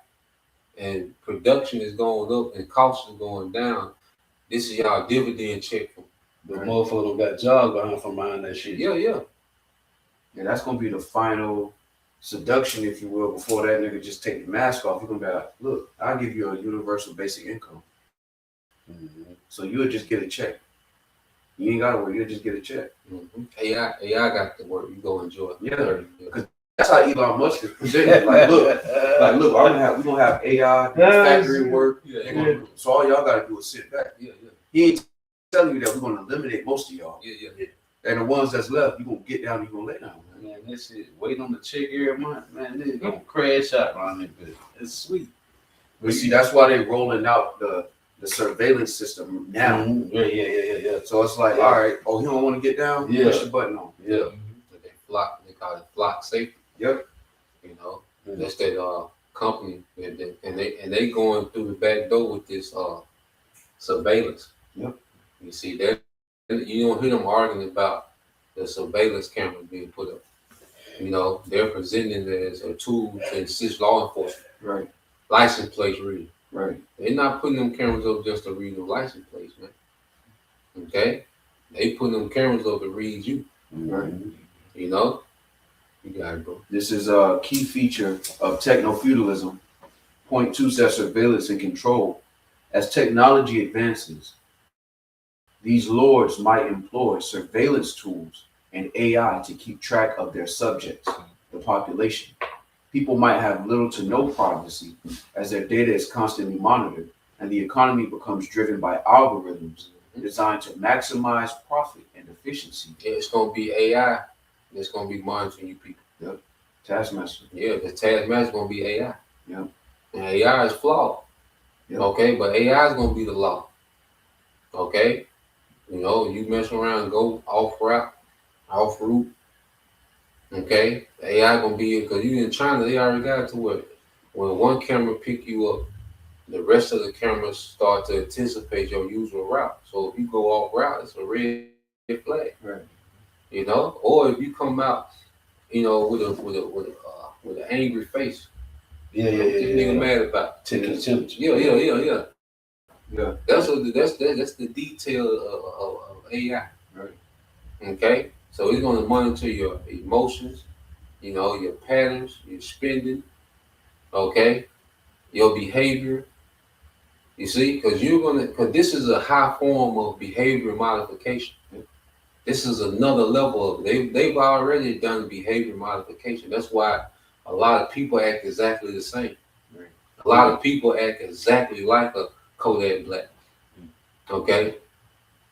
and production is going up and costs is going down. This is y'all dividend check. The motherfucker got jobs behind that shit. Yeah. Yeah, that's gonna be the final seduction, if you will, before that nigga just take the mask off. You're gonna be like, look, I'll give you a universal basic income. Mm-hmm. So you'll just get a check. You ain't gotta work, you'll just get a check. Mm-hmm. AI got to work. You go enjoy it. Yeah. Because that's how Elon Musk is presented. Look, we're gonna have AI factory work. Yeah. So all y'all gotta do is sit back. Yeah. He ain't telling you that we're gonna eliminate most of y'all. Yeah. And the ones that's left, you're gonna get down and you're gonna lay down, man. Man, this shit, waiting on the check every month, man, this gonna crash out around that bitch. It's sweet. But see, that's why they're rolling out the surveillance system now. Mm-hmm. Yeah. So it's like, all right, oh, he don't want to get down? Yeah. Push the button on. Yeah. They call it flock safety. Yep. You know, that's that company, and they going through the back door with this surveillance. Yep. You see that you don't hear them arguing about the surveillance cameras being put up. You know, they're presenting it as a tool to assist law enforcement. Right. License plates reading. Right. They're not putting them cameras up just to read the license plates, man. Okay? They putting them cameras up to read you. Right. You know? You got it, bro. This is a key feature of techno-feudalism. Point two says surveillance and control. As technology advances, these lords might employ surveillance tools and AI to keep track of their subjects, the population. People might have little to no privacy as their data is constantly monitored, and the economy becomes driven by algorithms designed to maximize profit and efficiency. Yeah, it's going to be AI that's going to be monitoring you people. Yep. Taskmaster. Yeah, the taskmaster is going to be AI. Yep. And AI is flawed. Yep. Okay, but AI is going to be the law. Okay? You know, you mess around and go off route. Okay? The AI going to be, because you in China, they already got it to where when one camera pick you up, the rest of the cameras start to anticipate your usual route. So if you go off route, it's a red flag. Right. You know, or if you come out, you know, with an angry face. Yeah. This nigga mad about. Taking the temperature. Yeah. That's the detail of AI. Right. Okay, so it's going to monitor your emotions, you know, your patterns, your spending. Okay, your behavior. You see, because this is a high form of behavior modification. This is another level of they've already done behavior modification. That's why a lot of people act exactly the same. Right. A lot of people act exactly like a Kodak Black. Okay,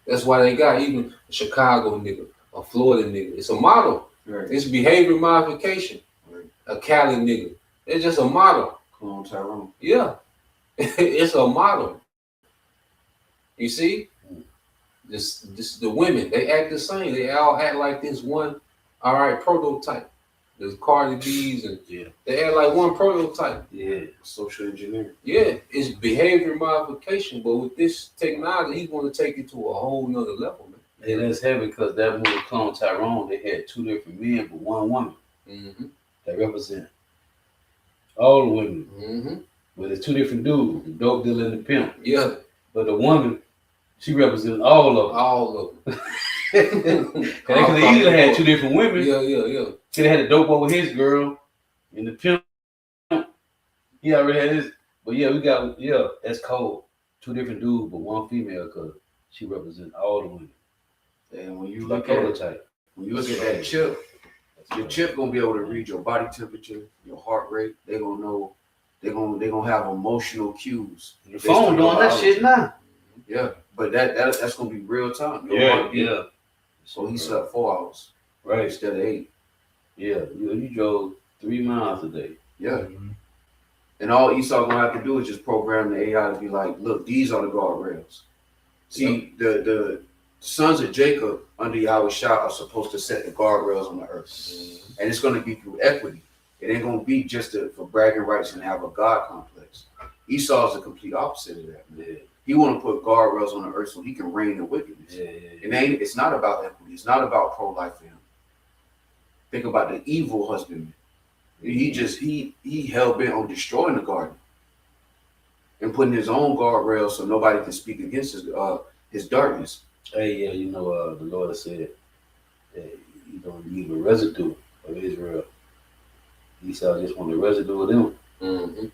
that's why they got even a Chicago nigga, a Florida nigga. It's a model. Right. It's behavior modification. Right. A Cali nigga. It's just a model. Clone Tyrone. Yeah. It's a model. You see? This the women, they act the same. They all act like this one, all right, prototype. There's Cardi B's and they act like one prototype. Yeah. Social engineering. Yeah, it's behavior modification, but with this technology, he's going to take it to a whole nother level, man. And that's heavy because that movie Clone Tyrone, they had two different men but one woman that represent all the women. But it's two different dudes, the dope dealer and the pimp. Yeah. But the woman, she represents all of them. All of them. Because they either had two different women. Yeah. So they had the dope over his girl and the pimp. He already had his. But yeah, that's cold. Two different dudes, but one female because she represents all the women. And when you Like look at prototype. when you look at that chip, your chip gonna be able to read your body temperature, your heart rate. They're gonna know. They're gonna have emotional cues. The phone doing that shit now. Yeah, but that's gonna be real time. Yeah. So he slept 4 hours Right. instead of 8. Yeah. You drove 3 miles a day. Yeah. And all Esau gonna have to do is just program the AI to be like, look, these are the guardrails. See, the sons of Jacob under Yahweh Shah are supposed to set the guardrails on the earth. And it's gonna be through equity. It ain't gonna be just for bragging rights and have a God complex. Esau is the complete opposite of that, man. He want to put guardrails on the earth so he can reign in wickedness. It's not about equity. It's not about pro-life for him. Think about the evil husbandman. He hell-bent on destroying the garden and putting his own guardrails so nobody can speak against his darkness. Hey, the Lord said that He's gonna leave a residue of Israel. Esau just want the residue of them. Mm-hmm.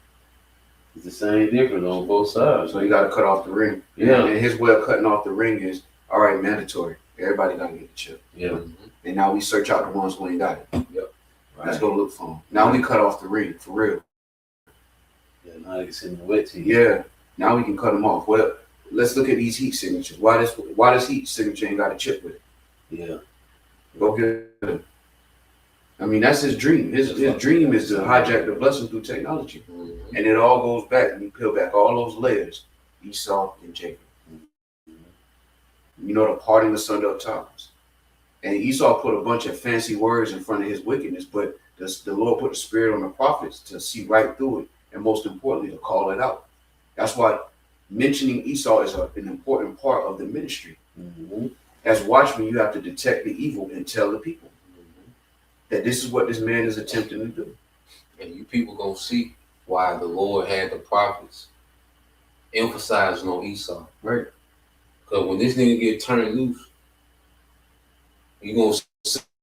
It's the same difference on both sides. So you got to cut off the ring. Yeah. And his way of cutting off the ring is, all right, mandatory. Everybody got to get the chip. Yeah. Mm-hmm. And now we search out the ones who ain't got it. Yep. Let's go look for them. Now we cut off the ring, for real. Yeah, now they can send the wet to you. Yeah. Now we can cut them off. Well, let's look at these heat signatures. Why this heat signature ain't got a chip with it? Yeah. Go get him. I mean, that's his dream. His dream is to hijack the blessing through technology. Mm-hmm. And it all goes back, and you peel back all those layers, Esau and Jacob. You know, the parting asunder of times. And Esau put a bunch of fancy words in front of his wickedness, but the Lord put the spirit on the prophets to see right through it, and most importantly, to call it out. That's why mentioning Esau is an important part of the ministry. Mm-hmm. As watchmen, you have to detect the evil and tell the people that this is what this man is attempting to do. And you people gonna see why the Lord had the prophets emphasizing on Esau. Right. Because when this nigga get turned loose, you gonna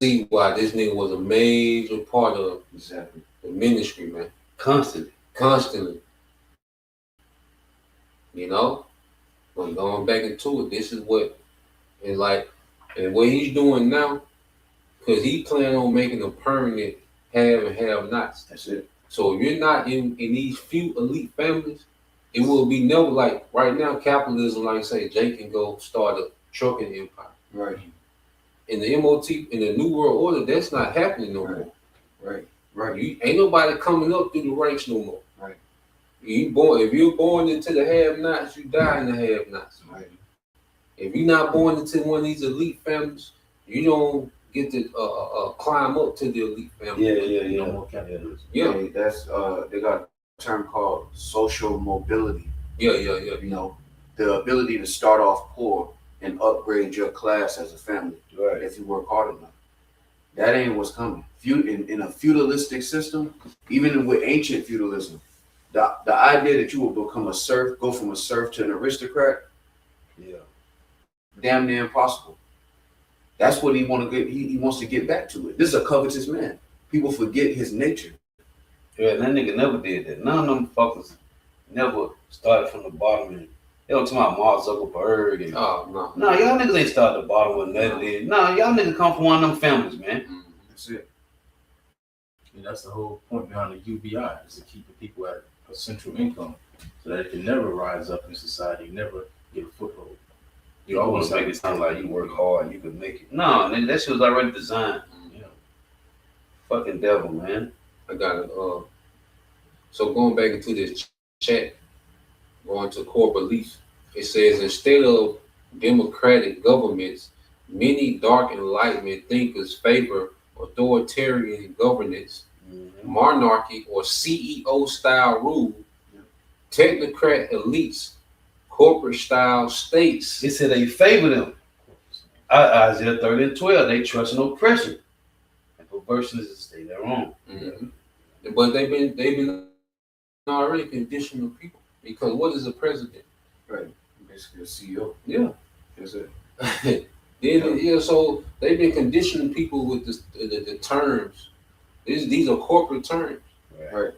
see why this nigga was a major part of Exactly. the ministry, man. Constantly. You know? But going back into it, this is what, and what he's doing now, because he planning on making a permanent have and have nots. That's it. So if you're not in these few elite families, it will be never like right now, capitalism, like I say, Jake can go start a trucking empire. Right. In the MOT, in the New World Order, that's not happening no more. Right. You ain't nobody coming up through the ranks no more. Right. If you're born into the have-nots, you die in the have-nots. Right. If you're not born into one of these elite families, you don't get to climb up to the elite family. Yeah. No more capitalism. Yeah. Hey, that's they got a term called social mobility. Yeah. You know, the ability to start off poor and upgrade your class as a family Right. if you work hard enough. That ain't what's coming. In a feudalistic system, even with ancient feudalism, the idea that you will become a serf, go from a serf to an aristocrat, Yeah. damn near impossible. That's what he want to get. He wants to get back to it. This is a covetous man. People forget his nature. Yeah, that nigga never did that. None of them fuckers never started from the bottom. And they don't talk about Mark Zuckerberg. And, Oh, no. nah, y'all niggas ain't started the bottom with nothing. Did. Nah, y'all niggas come from one of them families, man. Mhm. That's it. And that's the whole point behind the UBI, is to keep the people at a central income so that it can never rise up in society, never get a foothold. You always make it sound like you work hard, you can make it. No, nigga, that shit was already designed. You know, Fucking devil, man. I got it. So going back into this chat, going to core beliefs, it says instead of democratic governments, many dark Enlightenment thinkers favor authoritarian governance, Mm-hmm. monarchy, or CEO style rule, technocrat elites, corporate style states. It said they favor them. Isaiah 30 and 12, they trust in oppression. And perversion is to stay their own. Mhm. But they've been already conditioning people, because what is a president? Right. Basically a CEO. Yeah. That's it. So they've been conditioning people with the terms. These are corporate terms. Right.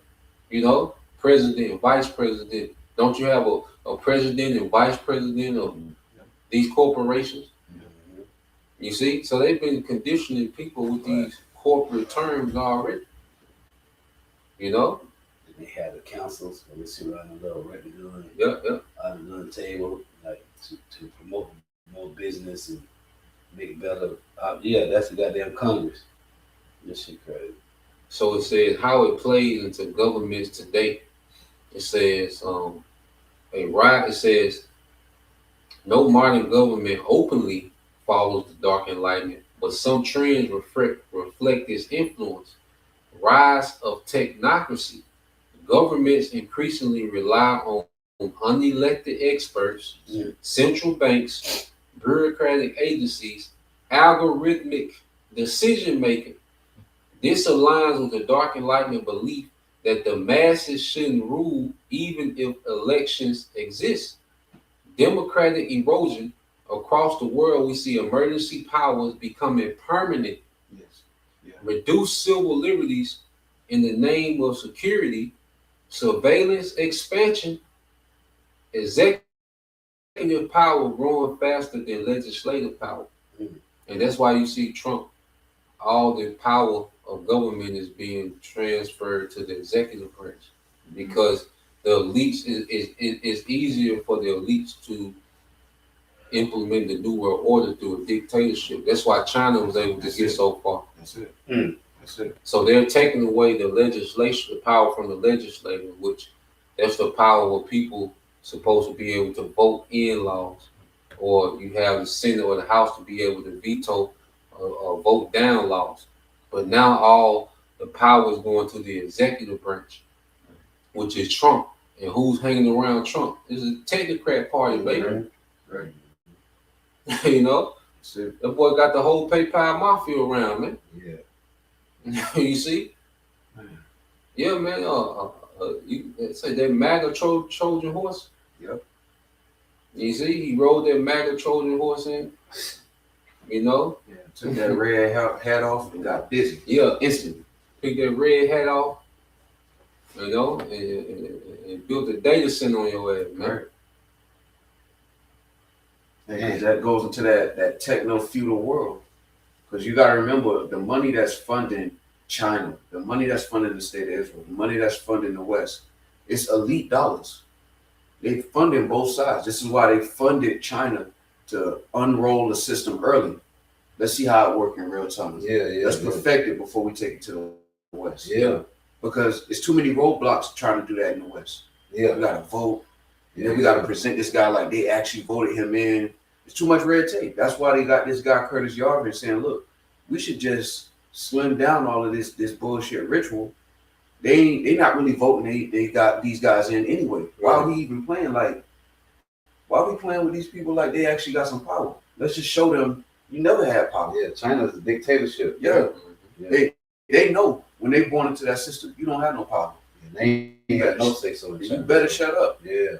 You know, president, vice president. Don't you have a president and vice president of these corporations? Mm-hmm. You see? So they've been conditioning people with these corporate terms already. You know? They had the councils where they sit around the little record gun, Yeah. on the gun table, like to promote more business and make it better. Yeah, that's the goddamn Congress. This shit crazy. So it says how it plays into governments today. It says it says no modern government openly follows the dark enlightenment, but some trends reflect its influence. Rise of technocracy. Governments increasingly rely on unelected experts, central banks, bureaucratic agencies, algorithmic decision making. This aligns with the dark enlightenment belief that the masses shouldn't rule even if elections exist. Democratic erosion across the world, we see emergency powers becoming permanent, Yes. Yeah. reduced civil liberties, in the name of security, surveillance, expansion, executive power growing faster than legislative power. And that's why you see Trump, all the power of government is being transferred to the executive branch because the elites is easier for the elites to implement the New World Order through a dictatorship. That's why China was able to get so far. That's it. That's it. So they're taking away the legislation, the power from the legislature, which that's the power where people supposed to be able to vote in laws, or you have the Senate or the House to be able to veto or vote down laws. But now all the power is going to the executive branch, which is Trump. And who's hanging around Trump? This is a technocrat party, baby. Right. You know, That's it. that boy got the whole PayPal mafia around, man. Yeah. You see? Man. Yeah, man. You say that MAGA Trojan horse. Yep. You see, he rode that MAGA Trojan horse in. You know. Yeah. Took that red hat off and got busy. Yeah. Instantly. Pick that red hat off. You know, and built a data center on your ass, man. Right. And that goes into that techno-feudal world. Because you got to remember, the money that's funding China, the money that's funding the state of Israel, the money that's funding the West, it's elite dollars. They funding both sides. This is why they funded China to unroll the system early. Let's see how it works in real time. Yeah. Let's perfect it before we take it to the West. Yeah. Because it's too many roadblocks trying to do that in the West. Yeah. We got to vote. And then we got to present this guy like they actually voted him in. It's too much red tape. That's why they got this guy Curtis Yarvin saying, look, we should just slim down all of this bullshit ritual. They not really voting. They got these guys in anyway. Why are we even playing like? Why are we playing with these people like they actually got some power? Let's just show them you never had power. Yeah. China's a dictatorship. Yeah. Yeah. They know when they born into that system, you don't have no power. They ain't got no say so. You better shut up. Yeah.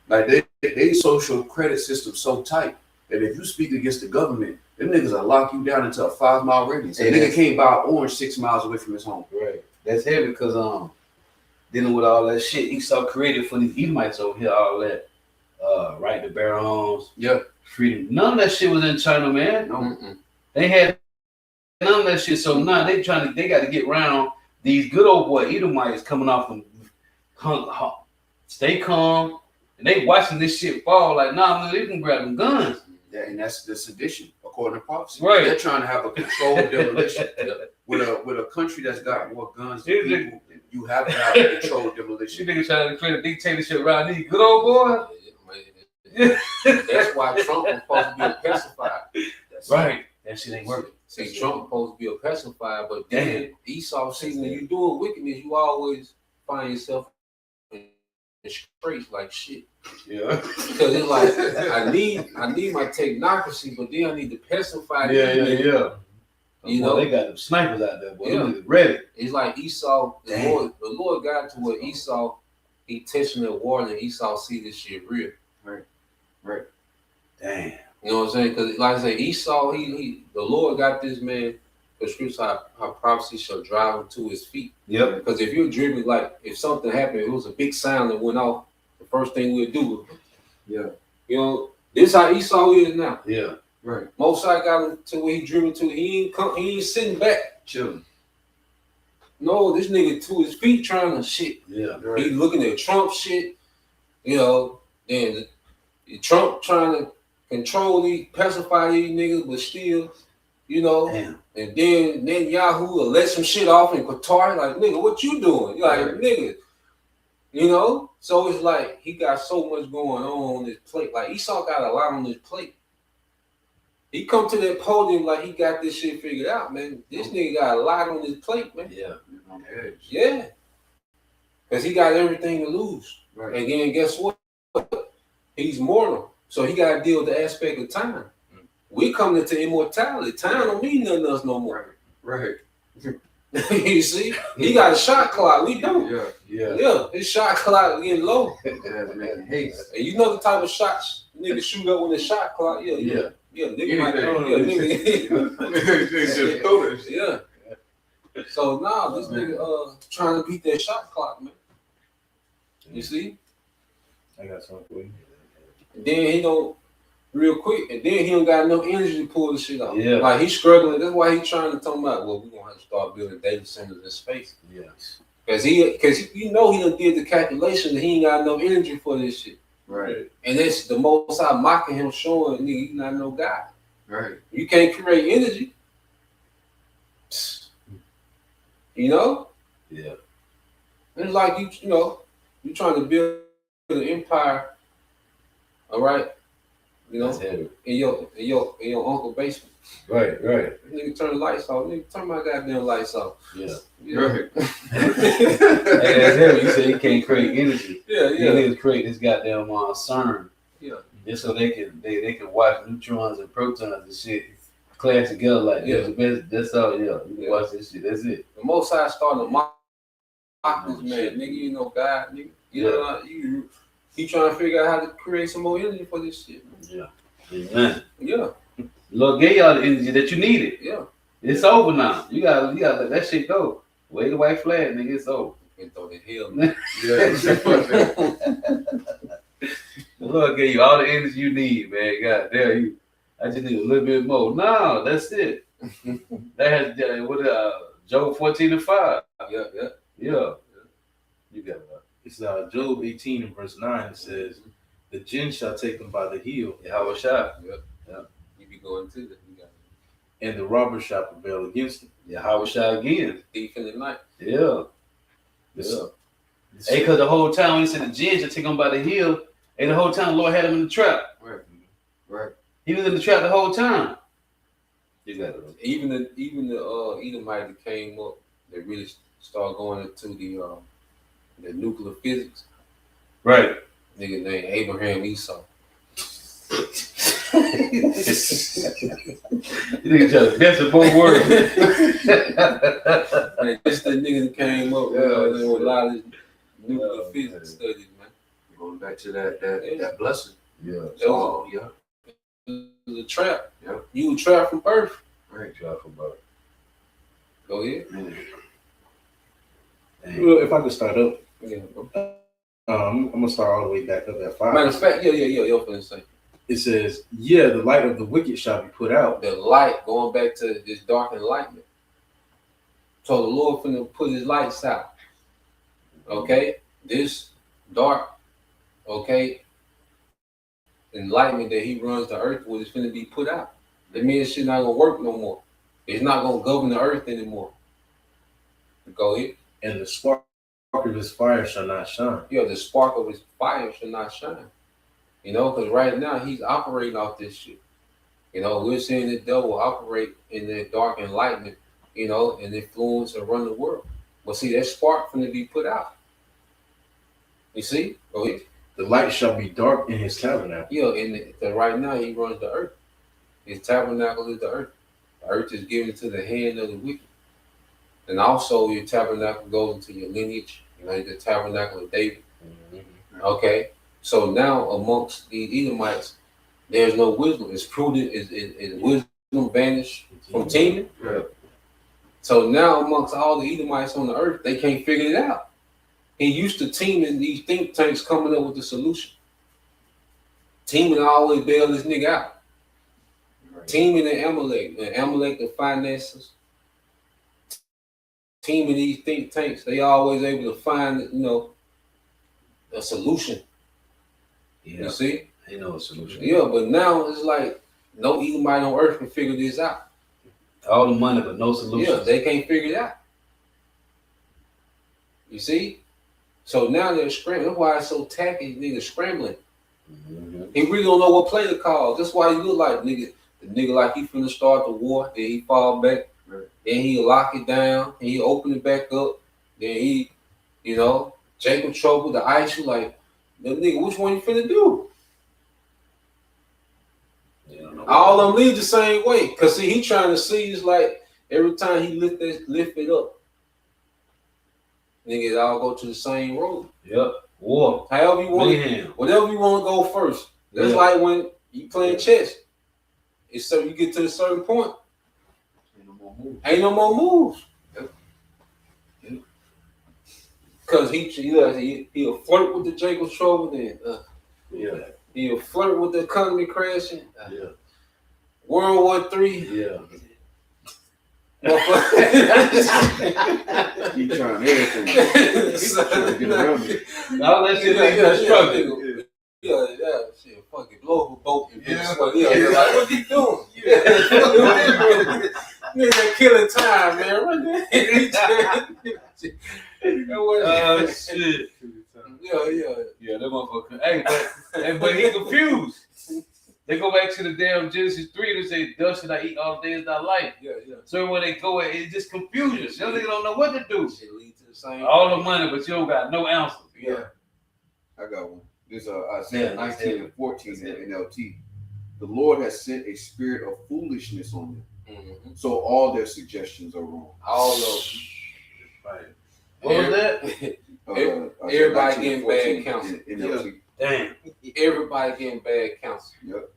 Like they social credit system so tight that if you speak against the government, them niggas will lock you down into a 5-mile radius. A nigga can't buy an orange 6 miles away from his home. Right. That's heavy because dealing with all that shit Esau created for these Edomites over here, all that right to bear arms, Yeah. freedom. None of that shit was in China, man. No. They had none of that shit. So now they got to get around these good old boy Edomites coming off them. Stay calm, and they watching this shit fall. Like, nah, man, they can grab them guns. Yeah, and that's the sedition, according to prophecy. Right. They're trying to have a controlled demolition. With a country that's got more guns than people, you have to have a controlled She demolition. niggas trying to create a dictatorship around these good old boy. That's why Trump was supposed to be a pacifier. Right. That shit ain't working. See, Trump supposed to be a pacifier, but then Esau, see, when you doing wickedness, you always find yourself in straits like shit. Yeah. Because it's like I need my technocracy, but then I need to pacify. Yeah. You Boy, know, they got them snipers out there, boy. Yeah. Them niggas ready. it's like Esau. The Lord got to where Esau he testing that water, and Esau see this shit real. Right. Damn. You know what I'm saying? Because like I say, Esau, the Lord got this man. The scripture how prophecy shall drive him to his feet. Yep. Because if you're dreaming, like if something happened, it was a big sound that went off. The first thing we'd do was, Yeah. you know, this how Esau is now. Yeah. Right. Most I got him to where he dreaming to. He ain't sitting back. Chilling. No, this nigga to his feet trying to shit. Yeah. Right. He looking at Trump shit. You know, then Trump trying to control these, pacify these niggas, but still, you know. Damn. And then Yahoo will let some shit off in Qatar. Like, nigga, what you doing? You're like, Right. nigga. You know? So it's like he got so much going on his plate. Like Esau got a lot on his plate. He come to that podium like he got this shit figured out, man. This nigga got a lot on his plate, man. Yeah. On the edge. Yeah. Because he got everything to lose. Right. And then guess what? He's mortal. So he got to deal with the aspect of time. We come into immortality. Time don't mean nothing to us no more. Right. You see? He got a shot clock. We don't. Yeah. Yeah. Yeah, his shot clock getting low. Yeah, man. Haste. And you know the type of shots niggas shoot up when the shot clock. Yeah. Nigga might Anything. nigga. Yeah. So now this nigga trying to beat that shot clock, man. You see? I got something for you. And then he don't real quick, and then he don't got enough energy to pull the shit off. Yeah. Like he's struggling. That's why he's trying to talk about. Well, we're gonna have to start building data centers in space. Yes. Cause you know he done did the calculation that he ain't got enough energy for this shit. Right. And that's the most I mocking him, showing nigga he's not no guy. Right. You can't create energy. You know? Yeah. It's like you know, you trying to build an empire, all right? You know, That's heavy. in your uncle basement. Right. Nigga turn the lights off. Nigga turn my goddamn lights off. Yeah. Right. Hey, that's heavy. You said he can't create energy. Yeah. He needs to create this goddamn CERN. Yeah. Just so they can watch neutrons and protons and shit clash together like that. That's all. Yeah. You can watch this shit. That's it. The most I starting to mock this man, nigga. You know, God, nigga. You know, he trying to figure out how to create some more energy for this shit. Yeah. Amen. Yeah. Lord gave y'all the energy that you needed. Yeah. It's over now. You gotta let that shit go. Wave the white flag, nigga. It's over. And throw the hell, man. The Lord gave you all the energy you need, man. God damn, I just need a little bit more. No, that's it. That has what Job 14:5. Yeah. You got it. It's Job 18 and verse 9. It says, "The jinn shall take them by the heel, Yeah, how a shot. You be going to that. You got and the robber shall prevail against them." Yeah, how a shot again. thief in the night. Yeah. Hey, because the whole time when he said the jinn should take them by the heel, and the whole time the Lord had him in the trap. Right. He was in the trap the whole time. You got it. Even the Edomite that came up, they really started going into the nuclear physics. Right. Nigga named Abraham Esau. You nigga try to guess it both words. Man, this the nigga that came up with a lot of this nuclear physics studies, man. Going back to that blessing. Yeah. So, yeah. It was a trap. Yeah. You were trapped from birth. Right. Try for birth. Go ahead. Well, if I could start up, Yeah. I'm gonna start all the way back up at 5. Matter of fact, you're finna say. It says, "Yeah, the light of the wicked shall be put out." The light, going back to this dark enlightenment. So the Lord finna put his lights out. Okay? This dark, okay, enlightenment that he runs the earth with is finna be put out. That means shit not gonna work no more. It's not gonna govern the earth anymore. Go ahead. "And the spark of his fire shall not shine." The spark of his fire should not shine. You know, because right now he's operating off this shit. You know, we're seeing the devil operate in the dark enlightenment, you know, and influence and run the world. But see, that spark finna be put out. You see? Go ahead. "The light shall be dark in his tabernacle." Yeah, and right now he runs the earth. His tabernacle is the earth. The earth is given to the hand of the wicked. And also your tabernacle goes into your lineage, you know, the tabernacle of David. Okay. So now amongst the Edomites, there's no wisdom. It's prudent, is wisdom vanished from teaming. Right. So now amongst all the Edomites on the earth, they can't figure it out. He used to teaming these think tanks coming up with the solution. Teaming always bail this nigga out. Right. Teaming and Amalek the finances. Teaming these think tanks, they always able to find, you know, a solution. Yeah. You see? Ain't no solution. Yeah, but now it's like no Edomite on earth can figure this out. All the money, but no solution. Yeah, they can't figure it out. You see? So now they're scrambling. That's why it's so tacky, nigga scrambling. He really don't know what play to call. That's why he look like the nigga like he finna start the war, then he fall back, then he lock it down, and he open it back up, then he, you know, Jacob Trouble, the ice, you like, the nigga, which one you finna do? All of them lead the same way. Cause see, he trying to see is like every time he lift it up, niggas all go to the same road. Yep. War. However you want Mayhem. whatever you want to go first. That's like when you playing chess. It's so you get to a certain point, ain't no more moves. Cause he'll flirt with the Jacob Trouble, then Yeah. he'll flirt with the economy crashing. Yeah. World War III. Yeah. He trying everything. He's trying to get around it. All that shit ain't constructive. Yeah, shit, fucking blow up a boat and Yeah. like, what you doing? Nigga killing time, man. Right there. Shit. Yeah, That motherfucker. But he confused. They go back to the damn Genesis 3 and say, thus should I eat all the days of thy life. Yeah. So when they go, it just confuses. Them niggas don't know what to do. Shit lead to the same. All the money, but you don't got no answers. Yeah. I got one. This Isaiah Yeah, 19 and 14 in NLT. The Lord has sent a spirit of foolishness on them, so all their suggestions are wrong. All of them. Right. What was that? Everybody getting bad counsel. In NLT. Damn. Everybody getting bad counsel. Yep.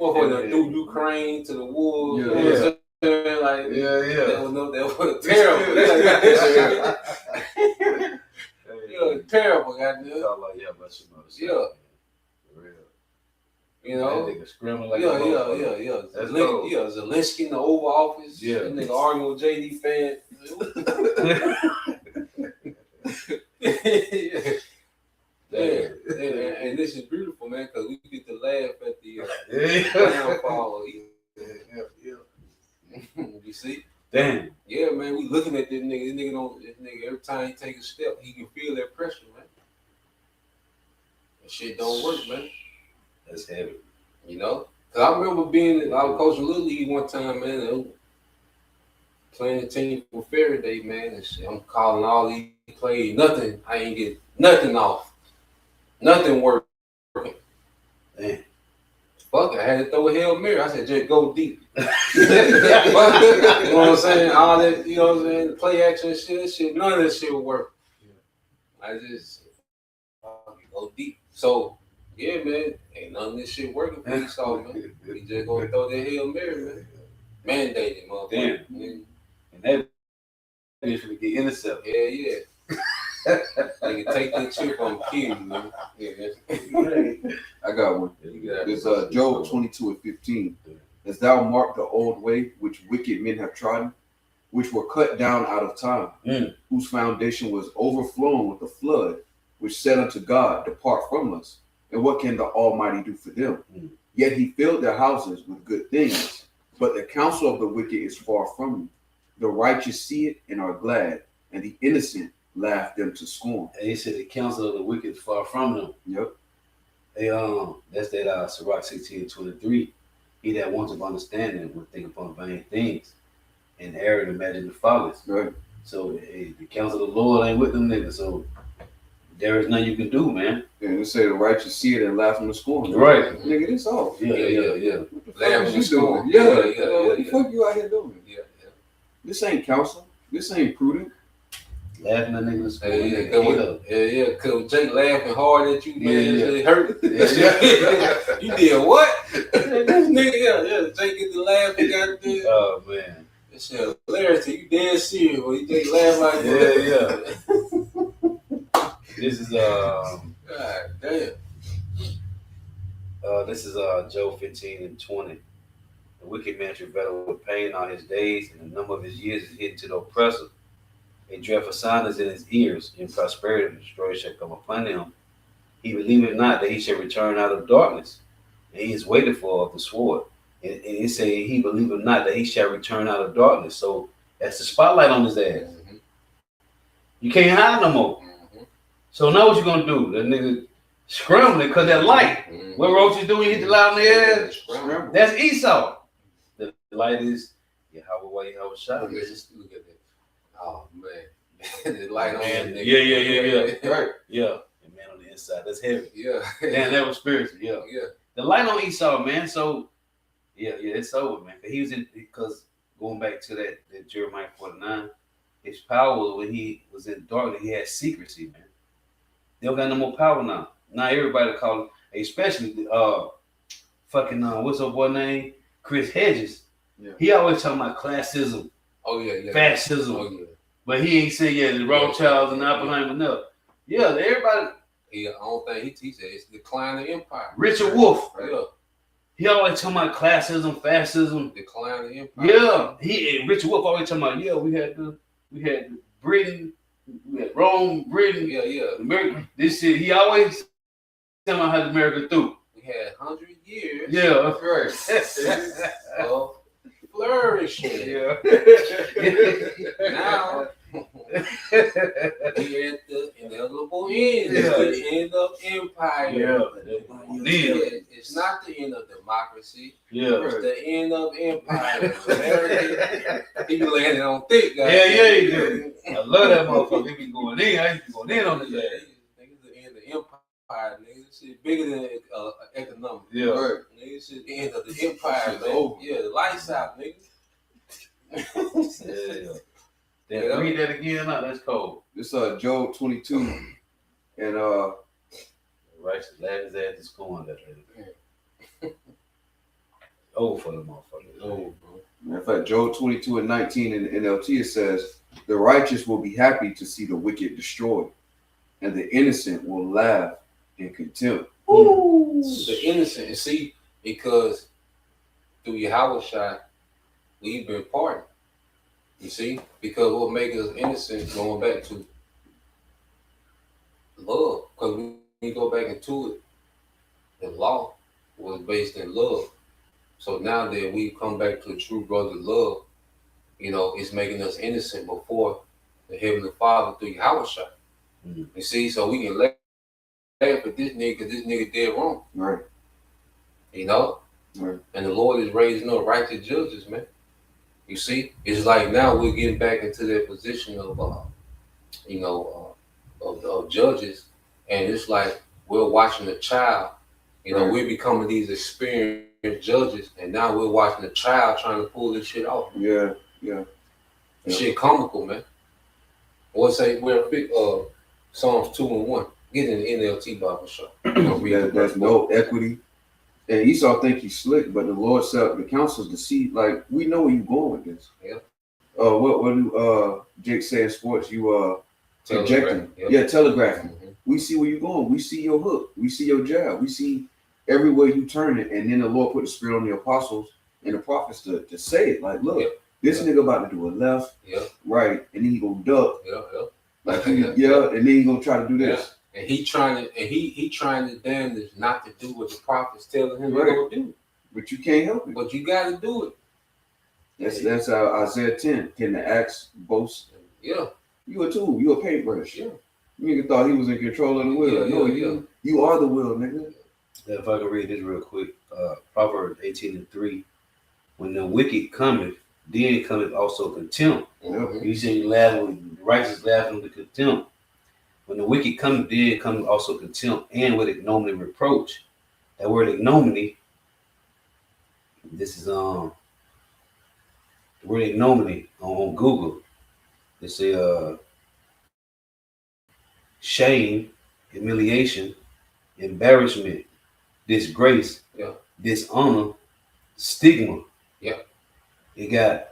Motherfucker do Ukraine to the wolves. Yeah. You know what I'm saying? Like, Yeah. that was terrible. Terrible, goddamn. Talk like, yeah, but you know, Yeah. For real. You know? That nigga screaming like a Yeah. That's dope. Zelensky in the Oval Office. Yeah. That nigga arguing with JD fan. And this is beautiful, man, because we get to laugh at the downfall of evil. You see? Damn. Yeah, man, we looking at this nigga. This nigga every time he take a step, he can feel that pressure, man. That shit don't work, man. That's heavy. You know? Cause I remember I was coaching Little League one time, man, playing the team for Faraday, man, and shit. I'm calling all these plays, nothing. I ain't get nothing off. Nothing working. Damn. Fuck, I had to throw a Hail Mary. I said, just go deep. You know what I'm saying? All that, you know what I'm saying? Play action shit, none of that shit would work. I just go deep. So, yeah, man, ain't none of this shit working for Esau, man. We just gonna throw that Hail Mary, man. Mandated, motherfucker. Damn. And that bitch would get intercepted. Yeah. Nigga, take that chip on kill you, man. Yeah, I got one. There's Job 22 and 15. As thou mark the old way which wicked men have trodden, which were cut down out of time, whose foundation was overflown with the flood, which said unto God, depart from us. And what can the Almighty do for them? Yet he filled their houses with good things, but the counsel of the wicked is far from me. The righteous see it and are glad, and the innocent laugh them to scorn. And he said the counsel of the wicked is far from them. Yep. That's that Sirach 16:23. He that wants of understanding will think upon vain things, and err and imagine the follies. Right. So the counsel of the Lord ain't with them niggas. So there is nothing you can do, man. And they say the righteous see it and laugh them to scorn. Right. Nigga, this off. Yeah. What the fuck Laugh is them you to scorn. doing? Yeah. What the fuck you out here doing? Yeah. This ain't counsel. This ain't prudent. Laughing at niggas. Cause Jake laughing hard at you, man. Yeah. It hurt. You did what? This nigga, Jake get the laugh and got this. Oh man. This shit hilarious. You dead serious when you Jake laugh like that. This is God damn. This is Job 15:20. The wicked man travaileth with pain all his days, and the number of his years is hidden to the oppressor. A dreadful sound is in his ears, in prosperity and destroy shall come upon him. He believeth not that he shall return out of darkness, and he is waited for of the sword. And it say he believeth not that he shall return out of darkness. So that's the spotlight on his ass. You can't hide no more. So now what you gonna do? That nigga scrambling because that light. What roaches do when you hit the light on the ass? Scramble. That's Esau. The light is Yahweh shot. Look at that. Oh man. The light on Man, that nigga. yeah. Right. Yeah. And man on the inside. That's heavy. Yeah. Damn, that was spiritual. Yeah. Yeah. The light on Esau, man. So it's over, man. He was because going back to that Jeremiah 49, his power when he was in darkness, he had secrecy, man. They don't got no more power now. Now everybody call him, especially what's her boy name? Chris Hedges. Yeah. He always talking about classism. Oh yeah. fascism. Oh yeah. But he ain't saying the Rothschilds and Oppenheimer. No. Yeah, everybody. Yeah, I don't think he said it's decline of empire. Richard Wolff. Yeah. He always talking about classism, fascism. Decline of empire. Yeah. Richard Wolff always talking about, we had Britain, we had Rome, Britain, Yeah. America. This shit, he always talking about how America through. We had 100 years. Yeah, that's right. Of flourishing. Yeah. Now we at the inevitable end. Yeah. It's the end of empire. Yeah. It's not the end of democracy. Yeah. It's the end of empire. He landed on thick, guys. Yeah, he do. I love that motherfucker. He be going in. I used to be going in on his ass. Niggas the end of empire, nigga. This shit bigger than economics. Yeah. Right. Nigga, this shit the end of the empire, man. Over. Yeah, the lights out, nigga. Yeah. Read that again. No, that's cold. This Job 22, and Righteous lad his ass is going that lady. Over for the motherfucker. Over, bro. in fact, Job 22 and 19 in the NLT, it says, "The righteous will be happy to see the wicked destroyed, and the innocent will laugh in contempt." Ooh. The innocent, and see, because through Yahweh Shai, we've been pardoned. You see, because what makes us innocent, going back to love, because when you go back into it, the law was based in love. So now that we come back to true brother love, it's making us innocent before the Heavenly Father through Yahweh Shai. Mm-hmm. You see, so we can laugh at this nigga because this nigga did wrong. Right. Right. And the Lord is raising up righteous judges, man. You see, it's like now we're getting back into that position of, of judges, and it's like we're watching a child. Right. We're becoming these experienced judges, and now we're watching a child trying to pull this shit off. Yeah. Shit comical, man. What's say we're Psalms 2 and 1. Get in the NLT Bible show. There's no equity. And Esau think he's slick, but the Lord set up the counsels to see, like, we know where you're going with this. Yeah. What do Jake say in sports? You projecting. Yep. Yeah, telegraphing. Mm-hmm. We see where you're going. We see your hook. We see your jab. We see everywhere you turn it. And then the Lord put the spirit on the apostles and the prophets to say it. Like, look, this nigga about to do a left, right, and then he gonna duck. Like, and then he gonna try to do this. And he trying to damn this not to do what the prophets telling him to do. But you can't help it. But you got to do it. That's Isaiah 10. Can the axe boast? Yeah. You a tool. You a paintbrush. Yeah. Nigga thought he was in control of the wheel. You are the wheel, nigga. If I can read this real quick, Proverbs 18 and 3. When the wicked cometh, then cometh also contempt. Mm-hmm. You say the righteous laughing with contempt. When the wicked come, then come also contempt, and with ignominy reproach. That word ignominy, this is the word ignominy on Google. It's a shame, humiliation, embarrassment, disgrace, dishonor, stigma. Yeah. It got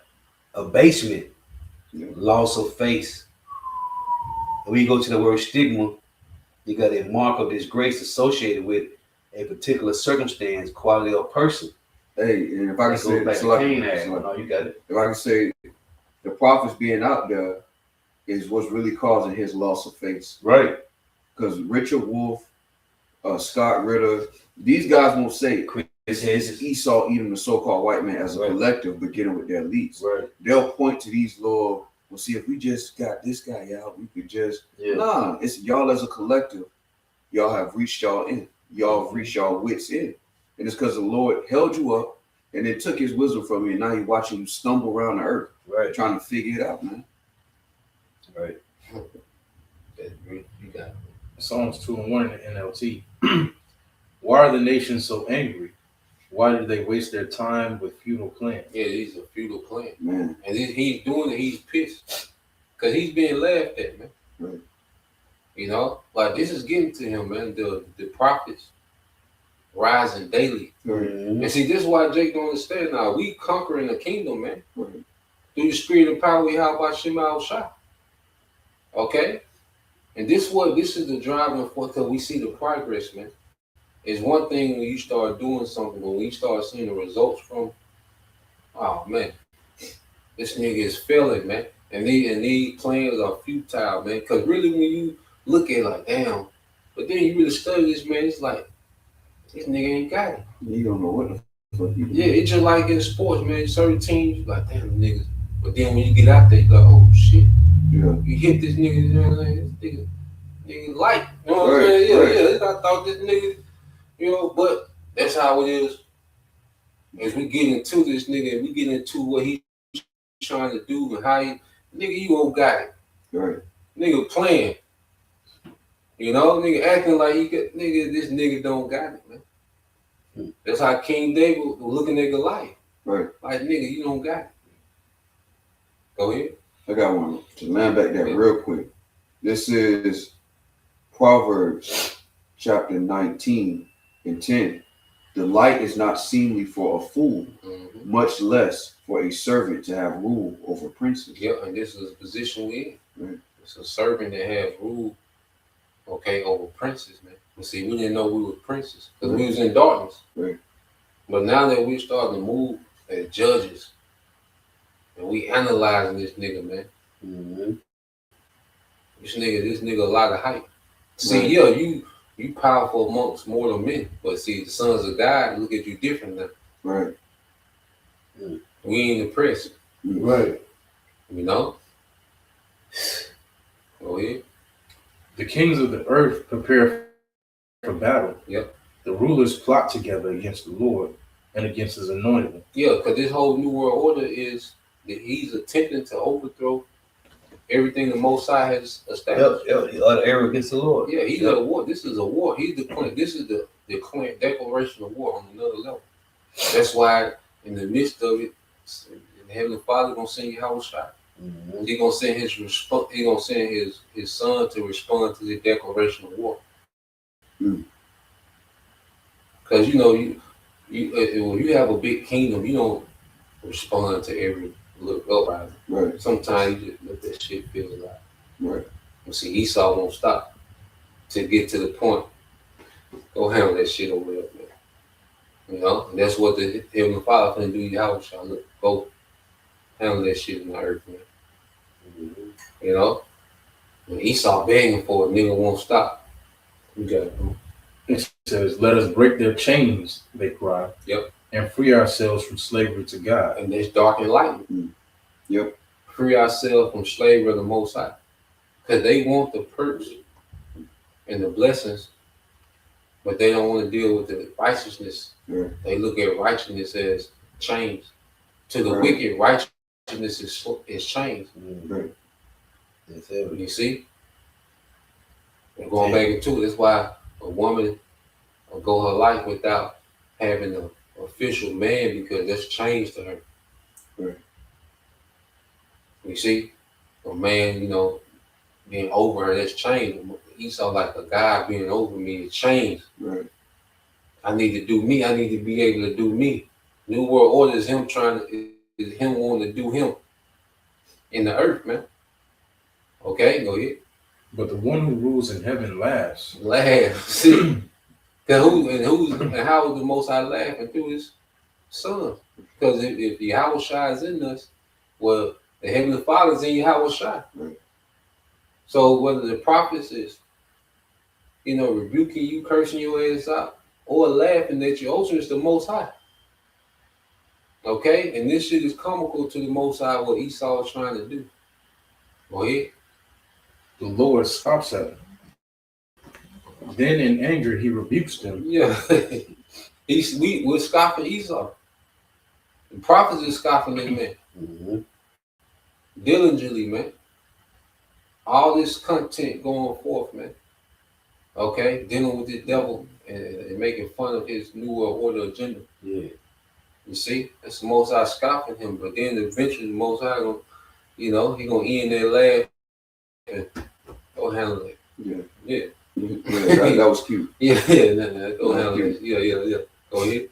abasement, loss of face. When you go to the word stigma, you got a mark of disgrace associated with a particular circumstance, quality of person. Hey, and if I can say, you got it. If I can say, the prophets being out there is what's really causing his loss of face. Right. Because Richard Wolff, Scott Ritter, these guys won't say it's Esau eating the so-called white man as a collective, beginning with their elites. Right. They'll point to these little. Well, see, if we just got this guy, y'all, we could just nah. It's y'all as a collective. Y'all have reached y'all in. Y'all have reached y'all wits in, and it's because the Lord held you up and then took His wisdom from you. And now He's watching you stumble around the earth, trying to figure it out, man. Right. You got it. Psalms 2 and 1 in the NLT. Why are the nations so angry? Why do they waste their time with futile plans? Yeah, these are futile plans, man. And he's doing it. He's pissed because he's being laughed at, man. Right. Like this is getting to him, man. The prophets rising daily, and see, this is why Jake don't understand. Now we conquering the kingdom, man. Through through the spirit and power we have by Shema Shah. Okay? And this is the driving force because we see the progress, man. It's one thing when you start doing something, but when you start seeing the results from, oh man, this nigga is failing, man. And these plans are futile, man. Because really, when you look at it, like, damn, but then you really study this, man, it's like, this nigga ain't got it. You don't know what the fuck you Yeah, it's just like in sports, man. Certain teams, like, damn, niggas. But then when you get out there, you like, oh shit. Yeah. You hit this nigga, you know what I'm saying? This nigga light. You know what I'm saying? Yeah. I thought this nigga, you know, but that's how it is. As we get into this nigga, we get into what he's trying to do and how he, nigga, you don't got it. Right. Nigga playing. You know, nigga acting like he got, nigga, this nigga don't got it, man. That's how King David was looking at Goliath. Right. Like, nigga, you don't got it. Go ahead. I got one to land back that real quick. This is Proverbs chapter 19 and 10. The light is not seemly for a fool, much less for a servant to have rule over princes. Yeah, and this is a position we in. Right. It's a servant that has rule, okay, over princes, man. You see, we didn't know we were princes because we was in darkness. Right. But now that we're starting to move as judges, and we analyzing this nigga, man. This nigga a lot of hype. See, yeah, you powerful amongst mortal men, but see, the sons of God look at you different now. Right. We ain't impressed. Right. You know? Go ahead. The kings of the earth prepare for battle. Yep. The rulers plot together against the Lord and against his anointed. Yeah, because this whole New World Order is that he's attempting to overthrow everything the Most High has established. The arrow against the Lord. Yeah, he's at a war. This is a war. He's declaring. This is the declaration of war on another level. That's why, in the midst of it, the Heavenly Father gonna send you Howard shot. He gonna send He gonna send his son to respond to the declaration of war. Because you know when you have a big kingdom, you don't respond to every little uprising. Right. Sometimes you just let that shit feel alive. Right. You see, Esau won't stop to get to the point. Go handle that shit over there, man. You know, and that's what the Heavenly Father finna do. Y'all shall look, go handle that shit in the earth, man. You know, when Esau begging for it, nigga won't stop. You got it. It says, "Let us break their chains," they cry. Yep. And free ourselves from slavery to God. And there's dark and light. Yep. Free ourselves from slavery of the Most High. Because they want the perks and the blessings, but they don't want to deal with the righteousness. Yeah. They look at righteousness as chains. To the wicked, righteousness is chains. Right. You see? And going back into it, that's why a woman will go her life without having an official man, because that's change to her. Right. You see? A man, you know, being over her, that's change. Esau, like a guy being over me, is change. Right. I need to do me. I need to be able to do me. New World Order is him wanting to do him in the earth, man. Okay, go ahead. But the one who rules in heaven laughs. See? And how is the Most High laughing through his son? Because if Yahweh Shai is in us, well, the Heavenly Father is in Yahweh Shai. Right. So whether the prophets is, you know, rebuking you, cursing your ass out, or laughing at you, also it's the Most High. Okay? And this shit is comical to the Most High, what Esau is trying to do. Go ahead. The Lord scoffs at him. Then in anger he rebukes them. Yeah. We're scoffing Esau. The prophets are scoffing them, man. Diligently, man. All this content going forth, man. Okay? Dealing with the devil and making fun of his New World Order agenda. Yeah. You see? That's the Most High scoffing him. But then eventually the Most High gonna, you know, he gonna end that laugh and go handle it. Yeah. Yeah. Yeah, that was cute. Yeah, go handle it. Yeah. Go ahead.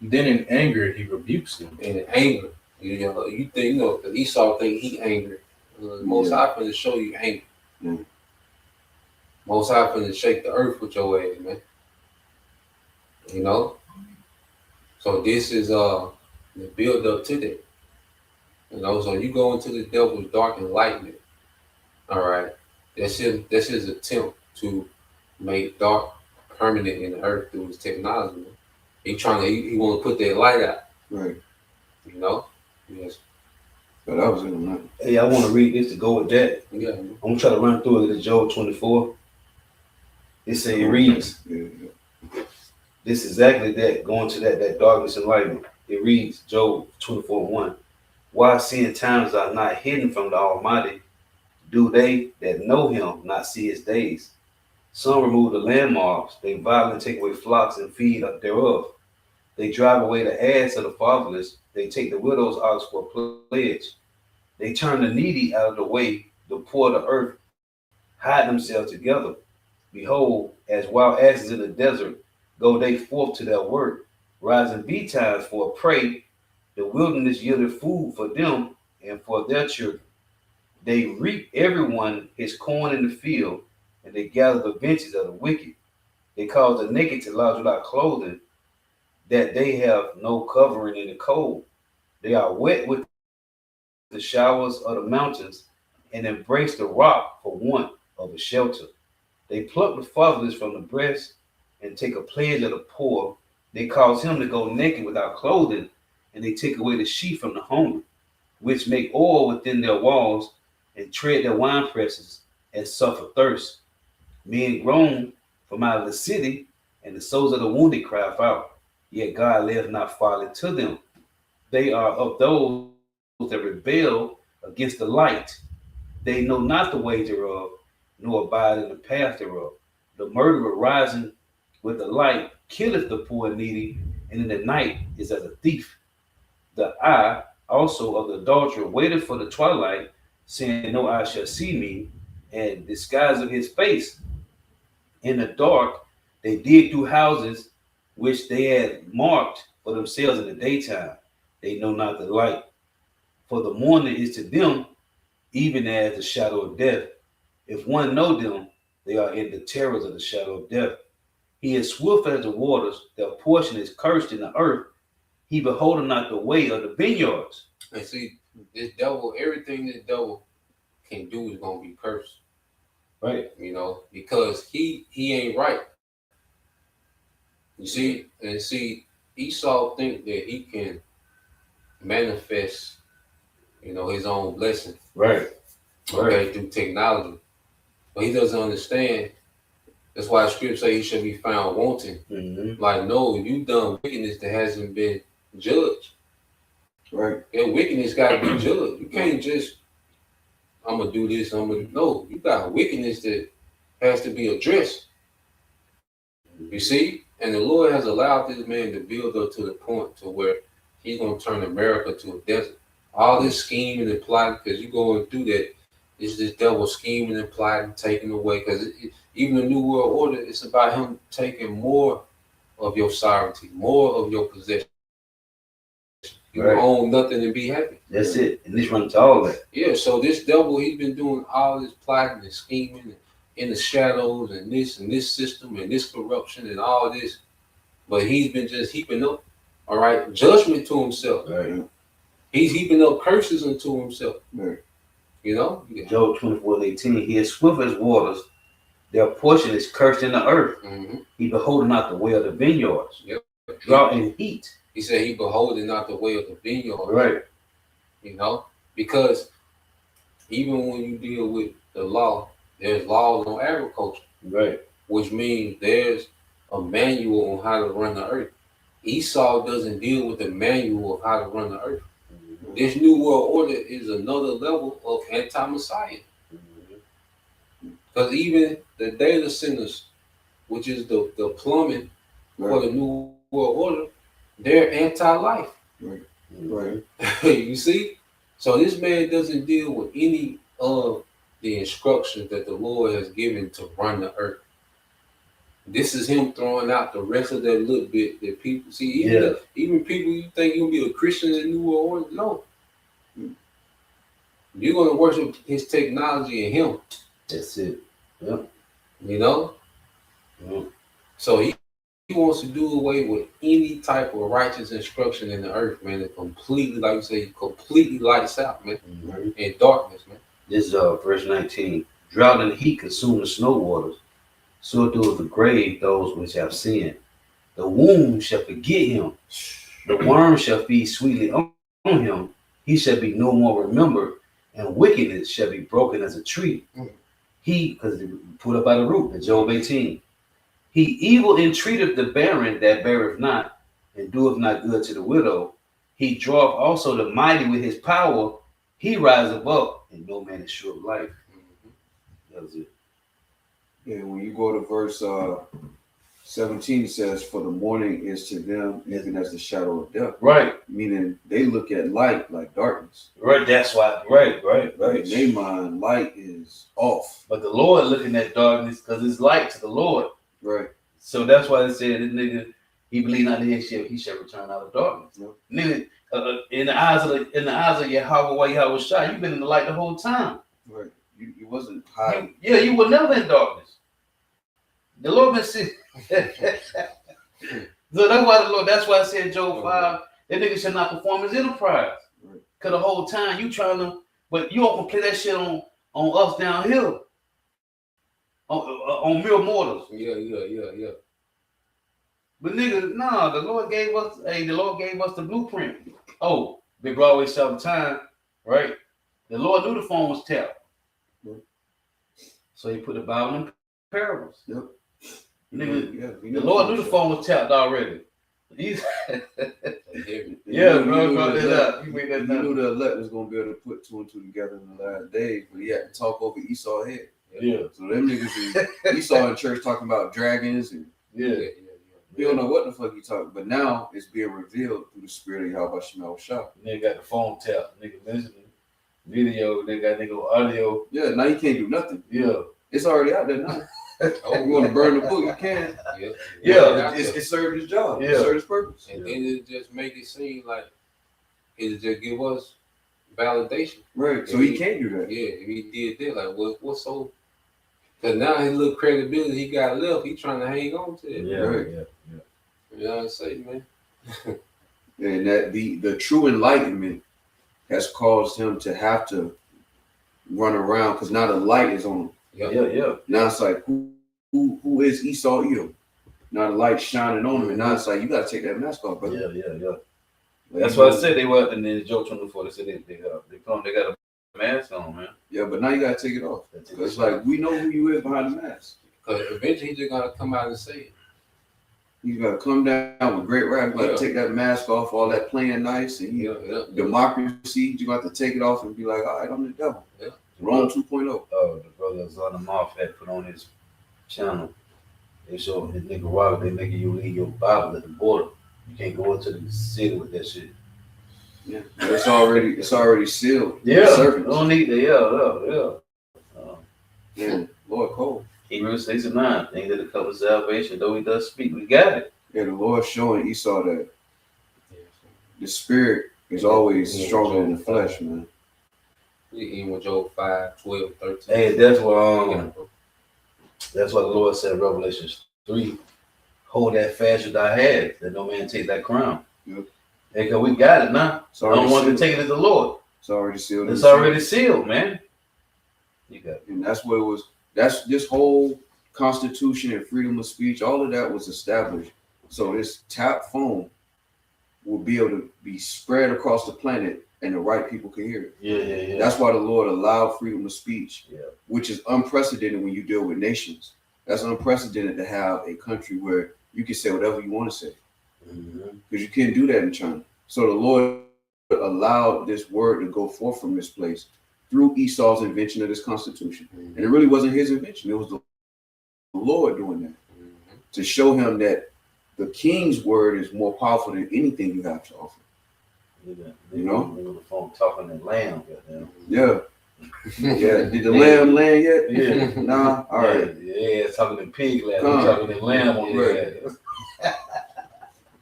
Then in anger he rebukes them. And in anger. You think cause Esau think he angry. Most High finna show you anger. Mm. Most High finna shake the earth with your ass, man. You know. So this is the build up to that. So you go into the devil's dark enlightenment. All right. That's his attempt to make dark permanent in the earth through his technology. He want to put that light out. Right. You know. Yes. But that was in the money. Hey, I want to read this to go with that. Yeah. I'm gonna try to run through it. It's Job 24. It reads. This is exactly that, going to that darkness enlightenment. It reads, Job 24:1. Why seeing times are not hidden from the Almighty, do they that know him not see his days? Some remove the landmarks, they violently take away flocks and feed thereof. They drive away the ass of the fatherless, they take the widow's ox for a pledge. They turn the needy out of the way, the poor of the earth hide themselves together. Behold, as wild asses in the desert, go they forth to their work, rising betimes for a prey. The wilderness yielded food for them and for their children. They reap everyone his corn in the field, and they gather the benches of the wicked. They cause the naked to lodge without clothing, that they have no covering in the cold. They are wet with the showers of the mountains, and embrace the rock for want of a shelter. They pluck the fatherless from the breast and take a pledge of the poor. They cause him to go naked without clothing, and they take away the sheep from the hungry, which make oil within their walls and tread their wine presses and suffer thirst. Men groan from out of the city, and the souls of the wounded cry out. Yet God layeth not folly to them. They are of those that rebel against the light. They know not the way thereof, nor abide in the path thereof. The murderer rising with the light killeth the poor and needy, and in the night is as a thief. The eye also of the adulterer waited for the twilight, saying, no eye shall see me, and disguise of his face. In the dark, they dig through houses which they had marked for themselves in the daytime. They know not the light. For the morning is to them even as the shadow of death. If one know them, they are in the terrors of the shadow of death. He is swift as the waters, their portion is cursed in the earth. He beholdeth not the way of the vineyards. And see, this devil, everything this devil can do is gonna be cursed. Right. Because he ain't right. You see, and see, Esau think that he can manifest, his own blessing. Right. Okay, through technology. But he doesn't understand. That's why the scripture say he shall be found wanting. Mm-hmm. Like, no, you've done wickedness that hasn't been judged. Right. That wickedness got to be judged. You can't just, I'm going to do this, no, you got wickedness that has to be addressed. You see? And the Lord has allowed this man to build up to the point to where he's going to turn America to a desert. All this scheming and plotting, because you're going through that, it's this devil scheming and plotting, taking away. Because even the New World Order, it's about him taking more of your sovereignty, more of your possession. You Right. own nothing and be happy. That's it. And this runs to all that. Yeah, so this devil, he's been doing all this plotting and scheming in the shadows and this system and this corruption and all this. But he's been just heaping up, all right, judgment to himself. Right. He's heaping up curses unto himself. Right. Yeah. Job 24:18. He is swift as waters. Their portion is cursed in the earth. Mm-hmm. He beholdeth not the way of the vineyards. Yep. Drought and heat. He said he beholding not the way of the vineyard. Right. Because even when you deal with the law, there's laws on agriculture. Right. Which means there's a manual on how to run the earth. Esau doesn't deal with the manual of how to run the earth. Mm-hmm. This new world order is another level of anti-Messiah. Because even the data centers, which is the plumbing for the new world order, they're anti-life. Right. You see? So this man doesn't deal with any of the instructions that the Lord has given to run the earth. This is him throwing out the rest of that little bit that people see. Even people you think you'll be a Christian in the New World Order, no. You're gonna worship his technology and him. That's it. Yep. You know. Yep. So he wants to do away with any type of righteous instruction in the earth, man. It completely, like you say, completely lights out, man, Mm-hmm. in darkness, man. This is verse 19. Drought and heat consume the snow waters, so do the grave those which have sinned. The womb shall forget him, the worm shall feed sweetly on him. He shall be no more remembered, and wickedness shall be broken as a tree. He, because put up by the root, in Job 18. He evil entreateth the barren that beareth not, and doeth not good to the widow. He draweth also the mighty with his power. He riseth up, and no man is sure of life. That was it. Yeah, when you go to verse 17, it says, "For the morning is to them even as the shadow of death." Right, Meaning they look at light like darkness. right. That's why. Right. In their mind, light is off. But the Lord looking at darkness because it's light to the Lord. Right. So that's why it said this nigga, he believed not in his ship, he shall return out of darkness. Yep. Nigga, in the eyes of Yahweh, while Yahweh shot, you've been in the light the whole time. Right. You wasn't hiding. You were never in darkness. The Lord been seeing. So that's why I said Job 5, that nigga shall not perform his enterprise. Right. Cause the whole time you trying to, but you don't play that shit on us down here. On mere mortals. Yeah. But nigga, nah, the Lord gave us the blueprint. Oh, Big Bro always tell the time, right? The Lord knew the phone was tapped. Yep. So he put the Bible in parables. Yep. Nigga, the Lord knew the phone was tapped already. He's Yeah, bro, he knew the elect was gonna be able to put two and two together in the last days, but he had to talk over Esau's head. Yeah. So them niggas Esau in church talking about dragons and Yeah. you don't know what the fuck he talking, but now it's being revealed through the spirit of Yahweh Shema Shah. Nigga got the phone tapped. Nigga mentioning video. Nigga got nigga audio. Yeah, now you can't do nothing. Yeah. It's already out there now. Oh, you want to burn the book? You can. Yeah. It served its job. Yeah. It served its purpose. And then it just make it seem like it just give us validation. Right. So he can't do that. Yeah, if he did that, like what's so? Because now his little credibility he got left, he trying to hang on to it. Yeah. Right. Yeah. You know what I'm saying, man? And that the true enlightenment has caused him to have to run around because now the light is on him. Yeah. Now it's like who is Esau Edom? Now the light shining on him, and now it's like you got to take that mask off, brother. Yeah. Like, That's why I said they were, and then Joe 24, they said they got a mask on, man. Yeah, but now you got to take it off. It's like we know who you is behind the mask. Because eventually he's just gonna come out and say it. You got to come down with great wrath. You got to take that mask off, all that playing nice, and democracy. You got to take it off and be like, all right, I'm the devil. Yeah. Rome 2.0. Oh, the brother Zana Moff had put on his channel. They show in Nicaragua, they making you leave your Bible at the border. You can't go into the city with that shit. Yeah, it's already sealed. Yeah, Servants. don't need the Yeah, Lord cold. Hebrews 6 and 9. Things that cover salvation, though he does speak, we got it. Yeah, the Lord showing Esau that the spirit is always stronger than the flesh, man. We in with Job 5, 12, 13. Hey, that's why the Lord said in Revelation 3, hold that fast with thy hands, that no man take that crown. Yep. Because we got it now. I don't want to take it as the Lord. It's already sealed. It's already sealed, man. You got it. And that's what it was. That's this whole Constitution and freedom of speech, all of that was established. So this tap phone will be able to be spread across the planet and the right people can hear it. Yeah. That's why the Lord allowed freedom of speech, Yeah. which is unprecedented when you deal with nations. That's unprecedented to have a country where you can say whatever you want to say. Because you can't do that in China. So the Lord allowed this word to go forth from this place through Esau's invention of this Constitution. And it really wasn't his invention. It was the Lord doing that to show him that the king's word is more powerful than anything you have to offer. You know? The phone talking to lamb. Yeah. Yeah. Did the lamb land yet? Yeah. Nah. All right. Yeah, talking to pig last. Talking to lamb on right.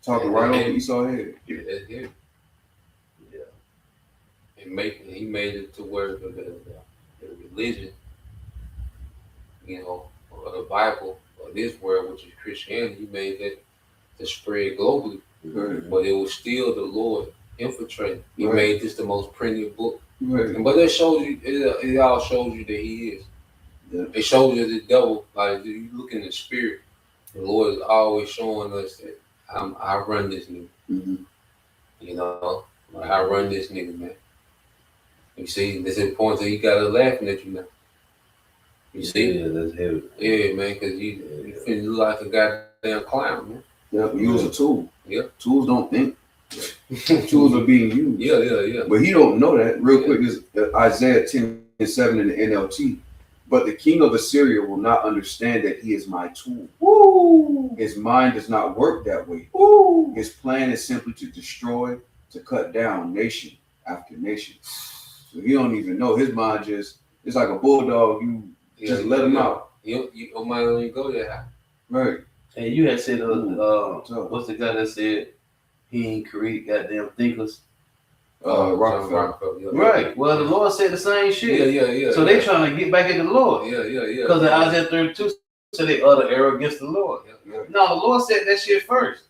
Talking right over Esau's head. Yeah, that's good. Yeah. And he made it to where the religion, or the Bible, or this world, which is Christianity, he made that to spread globally. Right. But it was still the Lord infiltrating. He Right. made this the most printed book. Right. But that shows you, it all shows you that He is. Yeah. It shows you the devil, like if you look in the spirit, the Lord is always showing us that I run this nigga. Mm-hmm. Like I run this nigga, man. You see, this is the point that he got us laughing at you now. You see? Yeah, that's heavy. Yeah, man, because you feel look like a goddamn clown, man. Yeah, use a tool. Yeah. Tools don't think. Tools are being used. Yeah. But he don't know that. Real quick is Isaiah 10:7 in the NLT. But the king of Assyria will not understand that he is my tool. Woo! His mind does not work that way. Woo! His plan is simply to destroy, to cut down nation after nation. So he don't even know. His mind it's like a bulldog. You just let him out. Your mind don't even go that high. Right. And you had said, So, what's the guy that said he ain't create goddamn thinkers? Rockefeller. Yeah. Right. Well, the Lord said the same shit. Yeah. So they trying to get back at the Lord. Yeah. Because in Isaiah 32 said they utter error against the Lord. Yeah. No, the Lord said that shit first.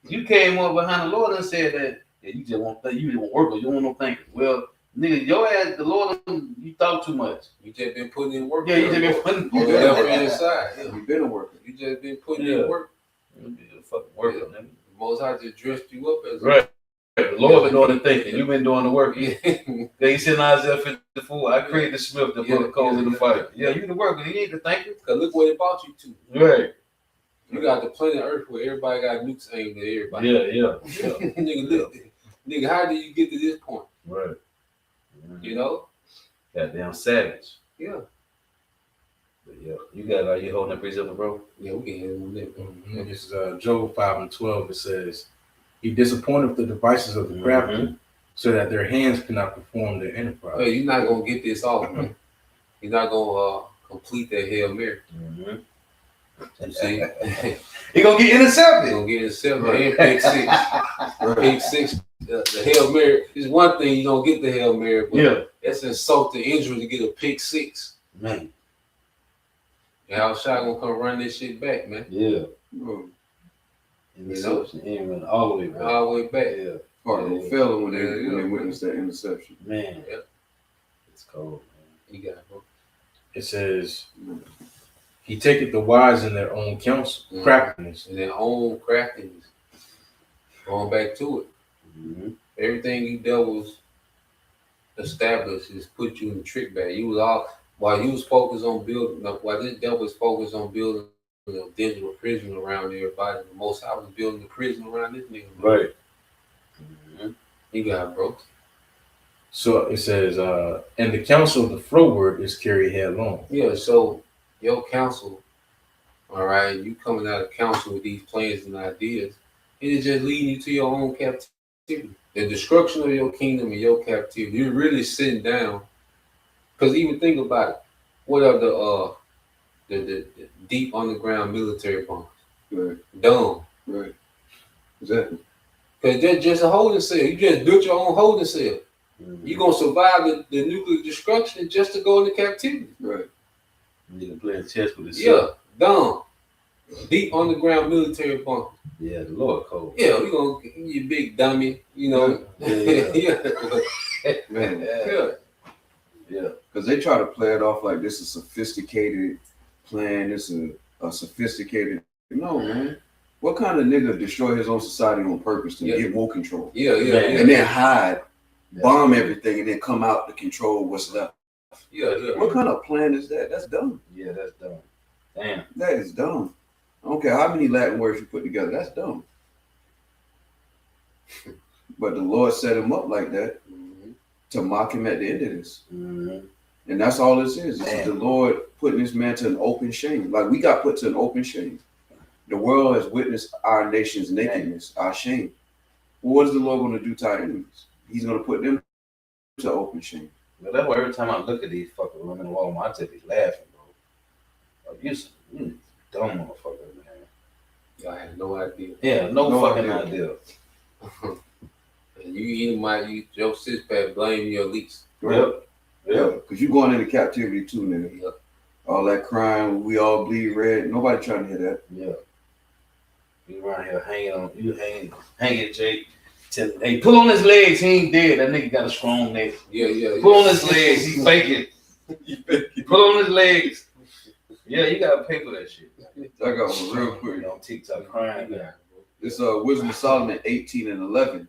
You came up behind the Lord and said that you just won't think, you just won't work, or you don't want no thinking. Well, nigga, your ass, the Lord, you thought too much. You just been putting in work. Yeah, you just been putting on the left hand side. Yeah. You've been a worker. You just been putting in work. You be a fucking worker, nigga. The Most High just dressed you up as right. The Lord been doing the thinking. You've been doing the work. Yeah. He said in Isaiah 54, I created the smith that put the coals in the fire. Yeah, you the worker. You ain't the thinker. Cause look what it brought you to. Right. You got the planet Earth where everybody got nukes aimed at everybody. Yeah. Nigga, how did you get to this point? Right. You know? Goddamn savage. Yeah. But yeah, you got you holding that precept, bro? Yeah, we can hit him with it. Mm-hmm. This is Job 5:12. It says, "He disappointed the devices of the crafty, so that their hands cannot perform their enterprise." Hey, you're not gonna get this off, man. You're not gonna complete that Hail Mary. Mm-hmm. You see? He gonna get intercepted. You're gonna get intercepted and pick six. Pick six. The Hail Mary is one thing, you don't get the Hail Mary, but that's insult to injury to get a pick six. Man. And Al Shot gonna come run this shit back, man. Yeah. Interception. He went all the way back. All the way back. Yeah. Part of the failure when they witnessed that interception. Man. Yeah. It's cold, man. You got it, bro. It says, "He taketh the wise in their own counsel, craftiness." In their own craftiness. Going back to it. Mm-hmm. Everything you devils established is put you in the trick bag. You was all while you was focused on building, while this devil was focused on building a digital prison around everybody, the Most High was building the prison around this nigga. Right. Mm-hmm. You got it, bro. So it says, "And the counsel of the froward is carried headlong." Yeah, so your counsel, all right, you coming out of counsel with these plans and ideas, it is just leading you to your own captivity. The destruction of your kingdom and your captivity. You're really sitting down. Because even think about it. What are the deep underground military bunkers? Right. Dumb. Right. Exactly. Because they're just a holding cell. You just built your own holding cell. Mm-hmm. You're going to survive the nuclear destruction just to go into captivity. Right. You can play chess with this. Yeah. Dumb. Deep underground military bunkers. Yeah, the Lord cold. Yeah, we gonna you big dummy, you know. Yeah. Man. Yeah. Because they try to play it off like this is a sophisticated plan. This is a sophisticated. No, man. What kind of nigga destroy his own society on purpose to get more control? Yeah. And then hide, bomb everything, and then come out to control what's left. Yeah. What kind of plan is that? That's dumb. Yeah, that's dumb. Damn. That is dumb. I don't care how many Latin words you put together. That's dumb. But the Lord set him up like that to mock him at the end of this. Mm-hmm. And that's all this is. This is the Lord putting this man to an open shame. Like we got put to an open shame. The world has witnessed our nation's nakedness, our shame. Well, what is the Lord going to do to our enemies? He's going to put them to open shame. But that's why every time I look at these fucking women in Walmart, I just be laughing, bro. Like, you dumb motherfucker, man. I had no idea. Yeah, no fucking idea. And You either might eat your 6-pack, blame your least. Yep. Yeah, because you going into captivity too, nigga. Yep. All that crime, we all bleed red. Nobody trying to hear that. Yeah. You around here hanging, Jake. Hey, pull on his legs. He ain't dead. That nigga got a strong neck. Yeah. Pull on his legs. He faking. Pull on his legs. Yeah, you gotta pay for that shit. I got one real quick. On TikTok crying. It's Wisdom of Solomon 18 and 11.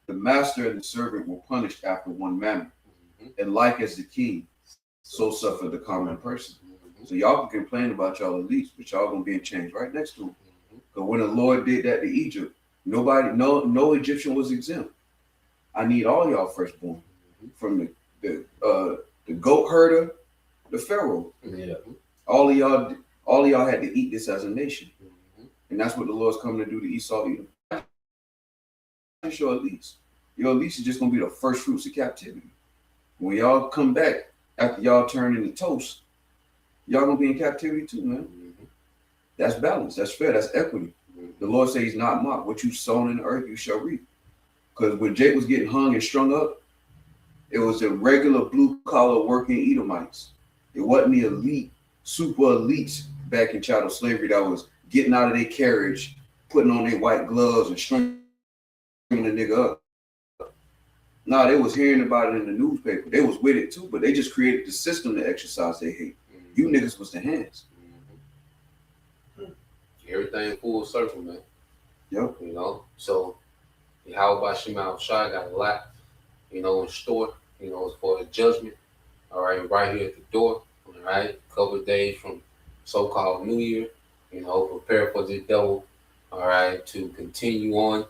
The master and the servant were punished after one manner, and like as the king, so suffered the common person. So y'all can complain about y'all elites, but y'all gonna be in chains right next to them. But when the Lord did that to Egypt, no Egyptian was exempt. I need all y'all firstborn, from the goat herder, the Pharaoh. Yeah. All of y'all had to eat this as a nation, and that's what the Lord's coming to do to Esau. That's your elites. Your elites is just gonna be the first fruits of captivity. When y'all come back after y'all turn into toast, y'all gonna be in captivity too, man. That's balance. That's fair. That's equity. The Lord says he's not mocked. What you sown in the earth, you shall reap. Because when Jake was getting hung and strung up, it was the regular blue collar working Edomites. It wasn't the elite, super elites back in chattel slavery that was getting out of their carriage, putting on their white gloves and stringing the nigga up. Nah, they was hearing about it in the newspaper. They was with it too, but they just created the system to exercise their hate. You niggas was the hands. Everything full circle, man. Yep. You know, so how about Shema Shai got a lot, in store, for the judgment. All right here at the door. All right, couple of days from so-called New Year. Prepare for the devil. All right, to continue on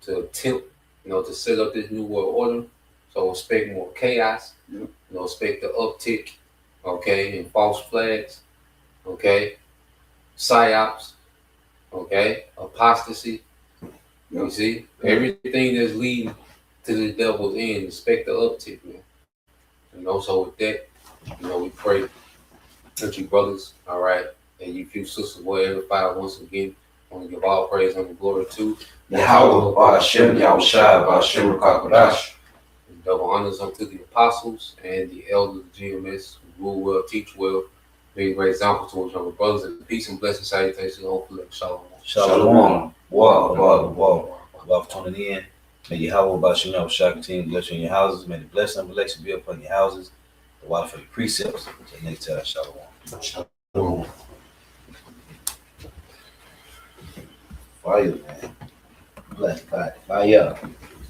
to attempt, to set up this new world order. So expect more chaos. Yep. Expect the uptick, okay, in false flags, okay, psyops, okay, apostasy. Yep. You see, everything that's leading to the devil's end, expect the uptick, man. So with that, we pray that you brothers, all right, and you few sisters were edified once again. I want to give all praise and glory to Yahweh, Ba'ashem, Yahushua, Ba'ashem, Rakakodash. double honors unto the apostles and the elders of GMS who rule well, teach well, being great examples to us younger brothers, and peace and blessing salutations, hopefully, shalom. Shalom. Wow. Love tuning in. May Yahweh Ba'ashem, Yahushua continue to bless you in your houses. May the blessing and blessing be upon your houses. The water for your precepts. Until next time, shalom. Shalom. Fire, man. Bless God. Fire.